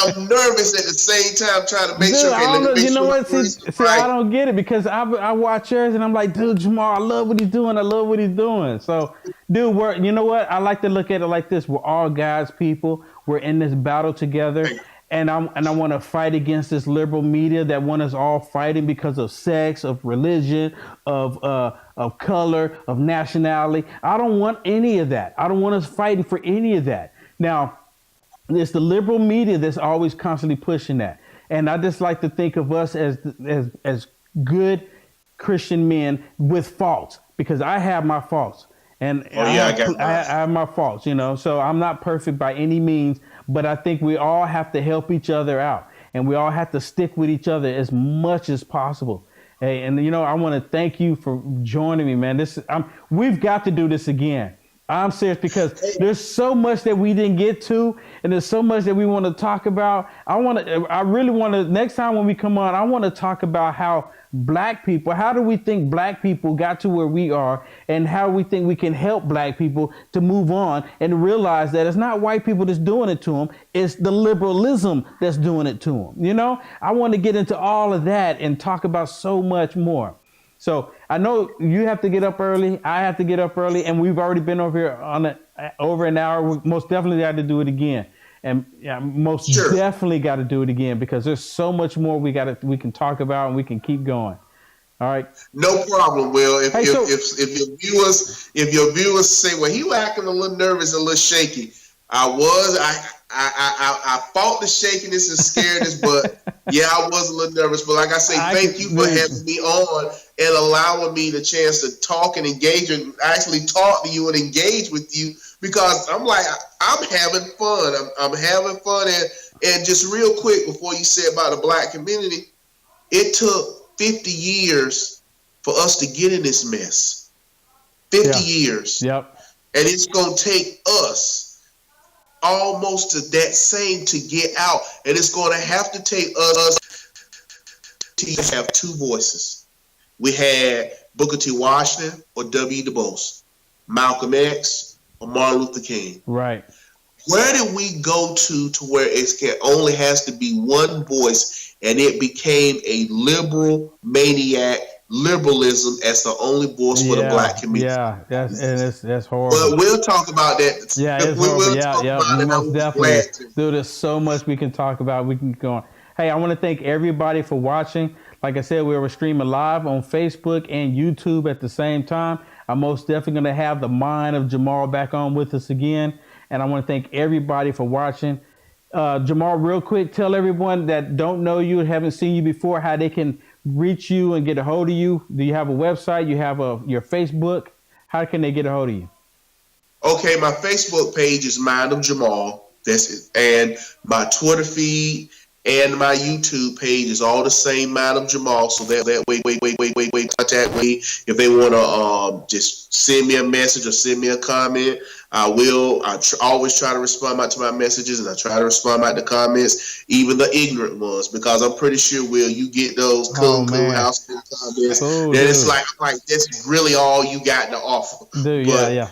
I'm nervous at the same time, trying to make sure. See, I don't get it, because I watch yours and I'm like, dude, Jamal, I love what he's doing. So, dude, you know what? I like to look at it like this: we're all God's people. We're in this battle together. And I want to fight against this liberal media that want us all fighting because of sex, of religion, of color, of nationality. I don't want any of that. I don't want us fighting for any of that. Now, it's the liberal media that's always constantly pushing that. And I just like to think of us as good Christian men with faults, because I have my faults. And Oh yeah, I got I mine. have my faults, you know, so I'm not perfect by any means, but I think we all have to help each other out, and we all have to stick with each other as much as possible. Hey, and you know, I want to thank you for joining me, man. We've got to do this again. I'm serious, because there's so much that we didn't get to, and there's so much that we want to talk about. I really want to, next time when we come on, I want to talk about how black people, how do we think black people got to where we are, and how we think we can help black people to move on and realize that it's not white people that's doing it to them, it's the liberalism that's doing it to them. You know, I want to get into all of that and talk about so much more. So I know you have to get up early. I have to get up early, and we've already been over here on over an hour. We most definitely got to do it again, and yeah, most Sure. definitely got to do it again, because there's so much more we can talk about, and we can keep going. All right. No problem, Will. If Hey, so your viewers say, well, he was acting a little nervous, a little shaky. I fought the shakiness and scaredness, but yeah, I was a little nervous. But like I say, thank you for having me on and allowing me the chance to talk and engage and actually talk to you and engage with you, because I'm having fun. I'm having fun. And just real quick before you say about the black community, it took 50 years for us to get in this mess. 50 years. Yep. And it's going to take us almost to that same to get out. And it's going to have to take us to have two voices. We had Booker T. Washington or W. Du Bois, Malcolm X or Martin Luther King. Right. Where did we go to where it only has to be one voice, and it became a liberal maniac, liberalism as the only voice for the black community? Yeah, that's horrible. But we'll talk about that. Yeah, it's we horrible. will Yeah, talk yeah, about it. I most will be definitely. glad to. Dude, there's so much we can talk about. We can go on. Hey, I want to thank everybody for watching. Like I said, we were streaming live on Facebook and YouTube at the same time. I'm most definitely going to have the Mind of Jamal back on with us again. And I want to thank everybody for watching. Jamal, real quick, tell everyone that don't know you and haven't seen you before how they can reach you and get a hold of you. Do you have a website? You have your Facebook? How can they get a hold of you? Okay, my Facebook page is Mind of Jamal. That's it. And my Twitter feed and my YouTube page is all the same, Mind of Jamal. So that way, contact me if they want to just send me a message or send me a comment. I will. Always try to respond back to my messages, and I try to respond back to comments, even the ignorant ones, because I'm pretty sure, Will, you get those cool house comments. Then it's like that's really all you got to offer. Dude, but, yeah.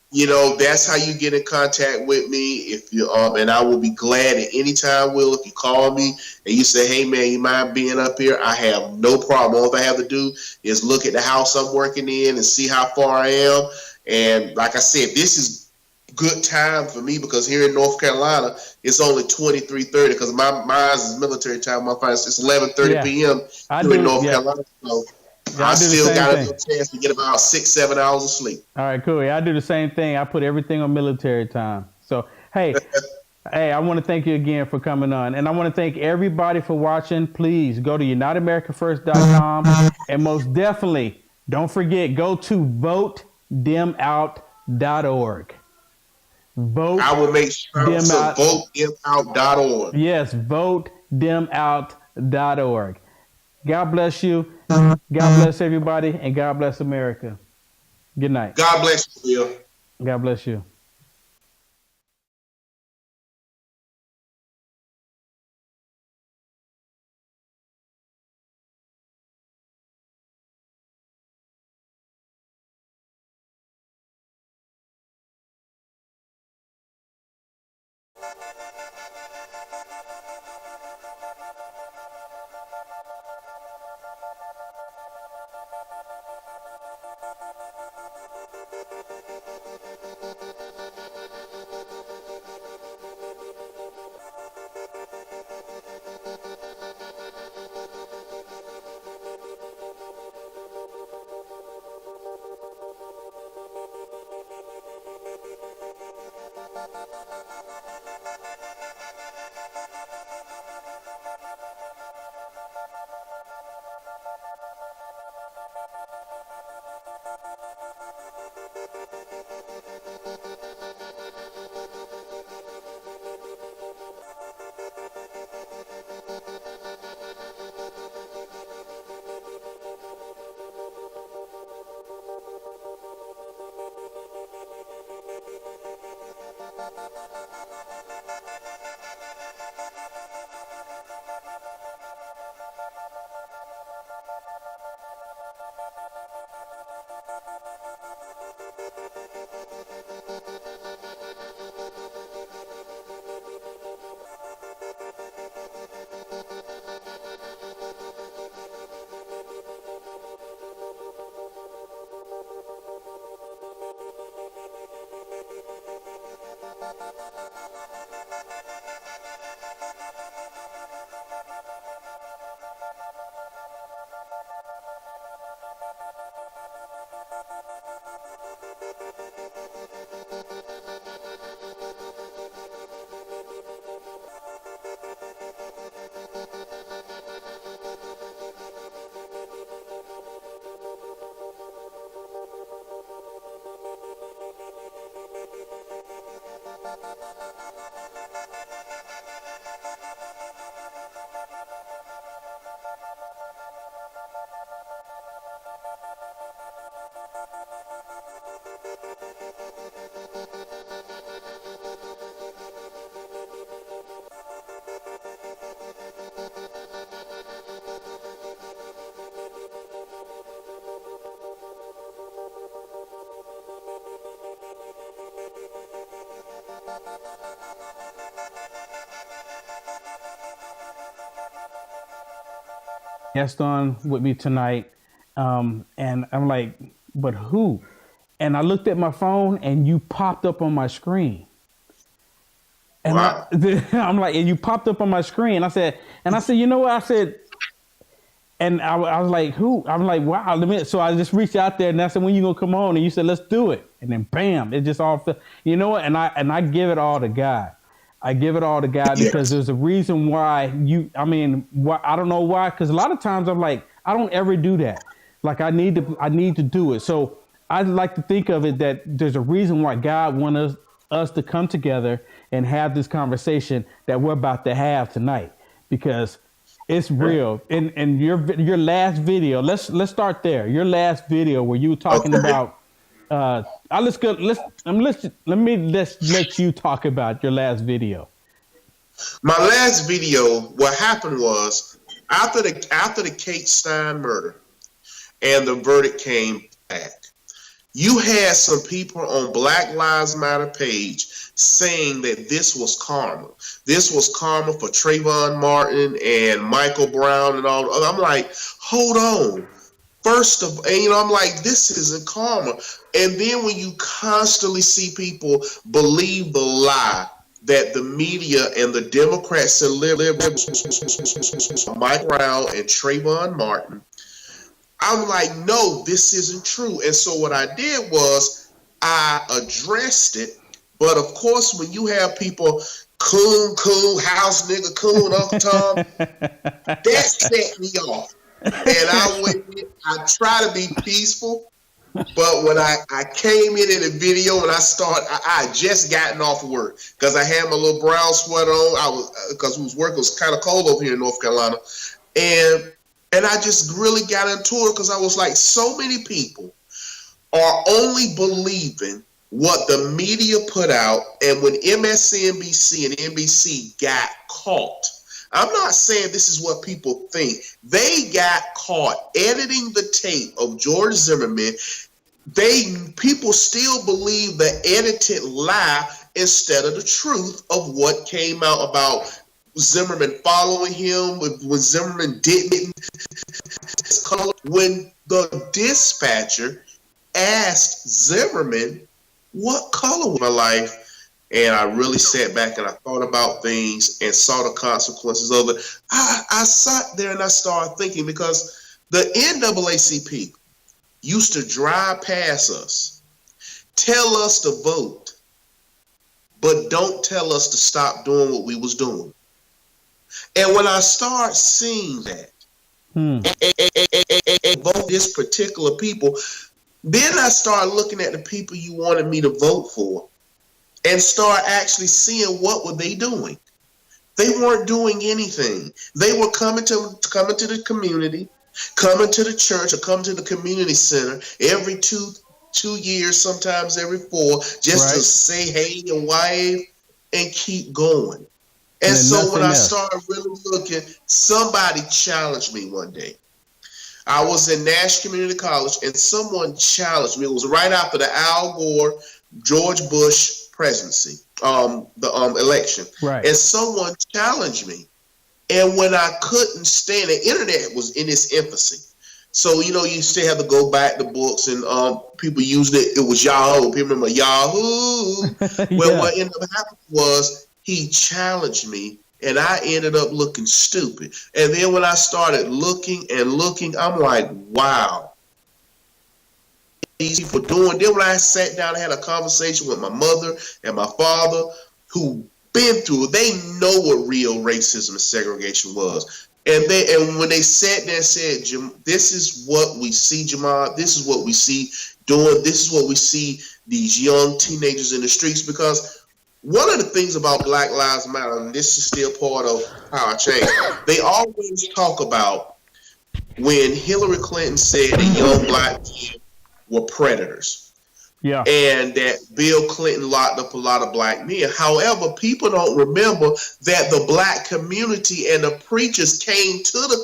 You know, that's how you get in contact with me. If you and I will be glad at any time, Will, if you call me and you say, hey man, you mind being up here? I have no problem. All I have to do is look at the house I'm working in and see how far I am. And like I said, this is good time for me, because here in North Carolina, it's only 23:30, because my is military time. My finance it's 11:30 p.m. here in North Carolina. So I still got a chance to get about 6-7 hours of sleep. All right, cool. Yeah, I do the same thing. I put everything on military time. So, hey, I want to thank you again for coming on. And I want to thank everybody for watching. Please go to UnitedAmericaFirst.com. And most definitely, don't forget, go to VoteDemOut.org. I will make sure to VoteDemOut.org. Yes, VoteDemOut.org. God bless you. God bless everybody, and God bless America. Good night. God bless you, Bill. God bless you. Guest on with me tonight, and I'm like, but who? And I looked at my phone, and you popped up on my screen. And Wow. I'm like, and you popped up on my screen. I said, you know what? I said, and I was like, who? I'm like, wow. So I just reached out there, and I said, when you gonna come on? And you said, let's do it. And then bam, it just all fell. You know what? And I give it all to God. I give it all to God because Yes. there's a reason why I don't know why. Because a lot of times I'm like, I don't ever do that. Like I need to do it. So I like to think of it that there's a reason why God wants us to come together and have this conversation that we're about to have tonight, because it's real. And your last video, let's start there. Your last video where you were talking Okay. about let you talk about your last video. My last video, what happened was after the Kate Stein murder and the verdict came back, you had some people on Black Lives Matter page saying that this was karma. This was karma for Trayvon Martin and Michael Brown and all. I'm like, hold on. First of, I'm like, this isn't karma. And then when you constantly see people believe the lie that the media and the Democrats and liberals, Mike Brown and Trayvon Martin, I'm like, no, this isn't true. And so what I did was I addressed it. But of course, when you have people, coon, house nigga, coon, Uncle Tom, that set me off. And I try to be peaceful. But when I came in the video and I had just gotten off work because I had my little brown sweater on. Because work was kind of cold over here in North Carolina. And I just really got into it because I was like, so many people are only believing what the media put out. And when MSNBC and NBC got caught, I'm not saying this is what people think. They got caught editing the tape of George Zimmerman. People still believe the edited lie instead of the truth of what came out about Zimmerman following him when Zimmerman didn't. When the dispatcher asked Zimmerman what color was my life, and I really sat back and I thought about things and saw the consequences of it. I sat there and I started thinking, because the NAACP used to drive past us, tell us to vote, but don't tell us to stop doing what we was doing. And when I start seeing that, and vote this particular people, then I start looking at the people you wanted me to vote for and start actually seeing what were they doing. They weren't doing anything. They were coming to the community, coming to the church, or coming to the community center every two years, sometimes every 4, just to say hey and wave. and keep going. And then so when nothing I else. started really looking, somebody challenged me one day. I was in Nash Community College, and someone challenged me. It was right after the Al Gore, George Bush presidency, the election. Right. And someone challenged me. And when I couldn't stand it, internet was in its infancy. So, you still have to go back to books, and people used it. It was Yahoo. People remember Yahoo. Well, Yeah. what ended up happening was he challenged me, and I ended up looking stupid. And then when I started looking and looking, I'm like, wow. These people doing. Then when I sat down and had a conversation with my mother and my father, who been through it, they know what real racism and segregation was. And when they sat there and said, this is what we see, Jamal, this is what we see doing, this is what we see these young teenagers in the streets. Because one of the things about Black Lives Matter, and this is still part of how I changed, they always talk about when Hillary Clinton said that young black men were predators. Yeah. And that Bill Clinton locked up a lot of black men. However, people don't remember that the black community and the preachers came to the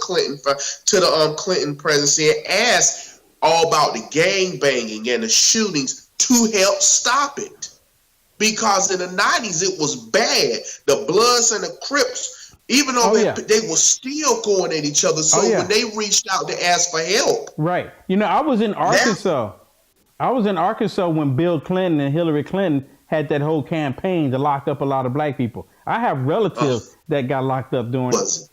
Clinton presidency and asked all about the gang banging and the shootings to help stop it. Because in the 90s, it was bad. The Bloods and the Crips, even though they were still going at each other. So when they reached out to ask for help. Right. I was in Arkansas. I was in Arkansas when Bill Clinton and Hillary Clinton had that whole campaign to lock up a lot of black people. I have relatives that got locked up during it.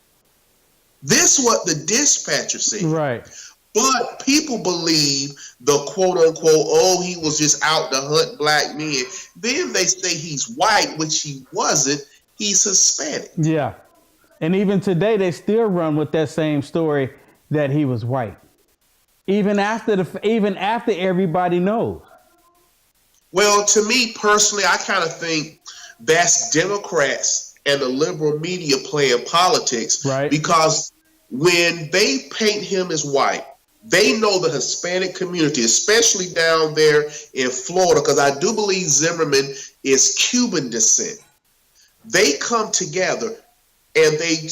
This is what the dispatcher said. Right. But people believe the quote unquote, he was just out to hunt black men. Then they say he's white, which he wasn't. He's Hispanic. Yeah. And even today, they still run with that same story that he was white. Even after everybody knows. Well, to me personally, I kind of think that's Democrats and the liberal media playing politics. Right. Because when they paint him as white, they know the Hispanic community, especially down there in Florida, because I do believe Zimmerman is Cuban descent. They come together and they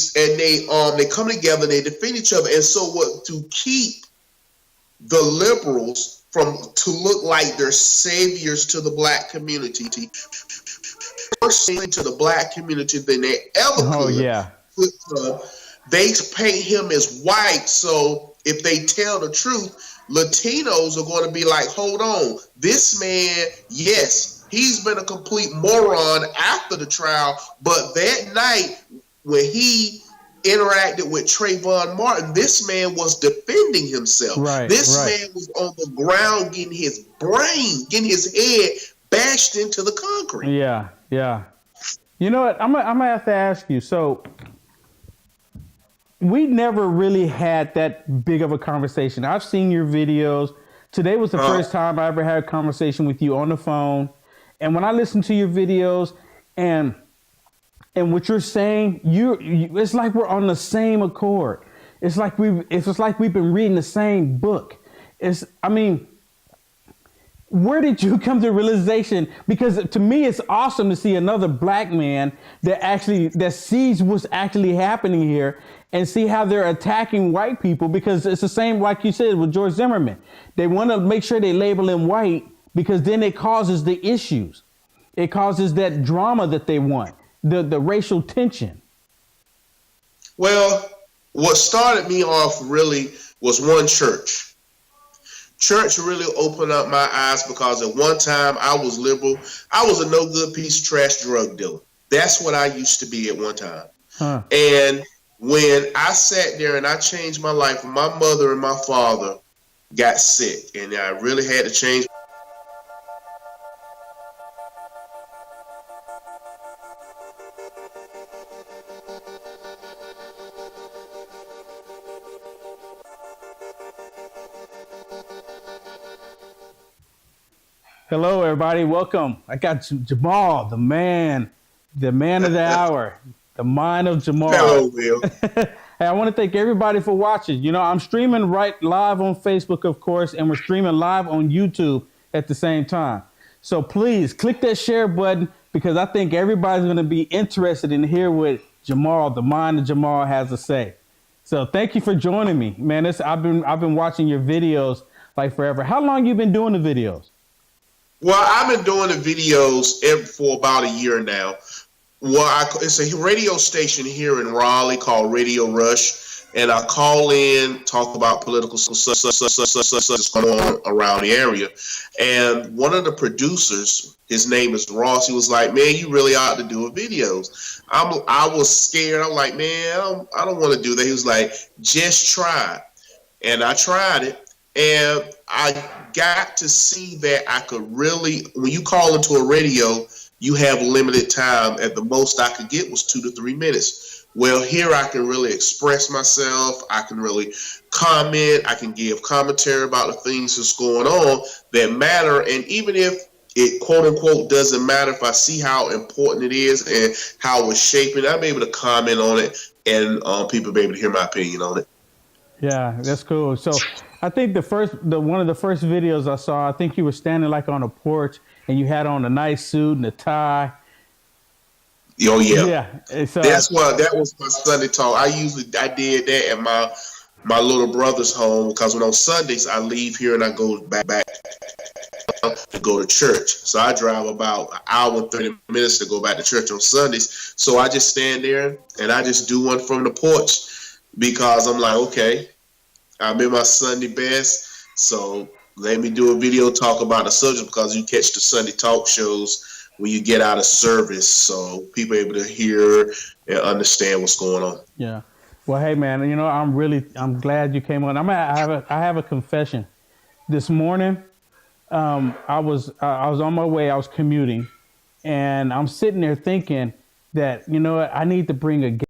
come together and they defend each other. And so to keep the liberals to look like they're saviors to the black community, worse to the black community than they ever could. Oh, yeah. They paint him as white, so if they tell the truth, Latinos are going to be like, hold on, this man, yes, he's been a complete moron after the trial, but that night when he interacted with Trayvon Martin, this man was defending himself. Right, this man was on the ground getting his head bashed into the concrete. Yeah, yeah. You know what? I'm gonna have to ask you. So we never really had that big of a conversation. I've seen your videos. Today was the first time I ever had a conversation with you on the phone. And when I listen to your videos and what you're saying, it's like we're on the same accord. It's like we've been reading the same book. Where did you come to the realization? Because to me, it's awesome to see another black man that sees what's actually happening here and see how they're attacking white people, because it's the same, like you said, with George Zimmerman. They want to make sure they label him white because then it causes the issues. It causes that drama that they want, the racial tension. Well, what started me off really was one church. Church really opened up my eyes because at one time I was liberal. I was a no good piece of trash drug dealer. That's what I used to be at one time. Huh. And when I sat there and I changed my life, my mother and my father got sick, and I really had to change. Hello, everybody. Welcome. I got Jamal, the man of the hour, the Mind of Jamal. Hello, Bill. Hey, I want to thank everybody for watching. You know, I'm streaming right live on Facebook, of course, and we're streaming live on YouTube at the same time. So please click that share button because I think everybody's going to be interested in hear what Jamal, the Mind of Jamal, has to say. So thank you for joining me, man. I've been watching your videos like forever. How long you been doing the videos? Well, I've been doing the videos for about a year now. Well, it's a radio station here in Raleigh called Radio Rush, and I call in, talk about political stuff that's going on around the area. And one of the producers, his name is Ross, he was like, "Man, you really ought to do videos." I was scared. I'm like, "Man, I don't want to do that." He was like, "Just try it." And I tried it, and I got to see that I could really, when you call into a radio, you have limited time. At the most I could get was 2 to 3 minutes. Well, here I can really express myself. I can really comment. I can give commentary about the things that's going on that matter. And even if it, quote unquote, doesn't matter, if I see how important it is and how it's shaping, I'll be able to comment on it, and people be able to hear my opinion on it. Yeah, that's cool. So I think one of the first videos I saw, I think you were standing like on a porch and you had on a nice suit and a tie. Oh yeah, Yeah. And so that was my Sunday talk. I did that at my little brother's home, because when on Sundays I leave here and I go back to go to church. So I drive about an hour and 30 minutes to go back to church on Sundays. So I just stand there and I just do one from the porch, because I'm like, okay, I'm in my Sunday best, so let me do a video talk about the subject, because you catch the Sunday talk shows when you get out of service, so people are able to hear and understand what's going on. yeah. Well, hey man, you know, I'm glad you came on. I have a confession. This morning, I was on my way. I was commuting, and I'm sitting there thinking that, you know what, I need to bring a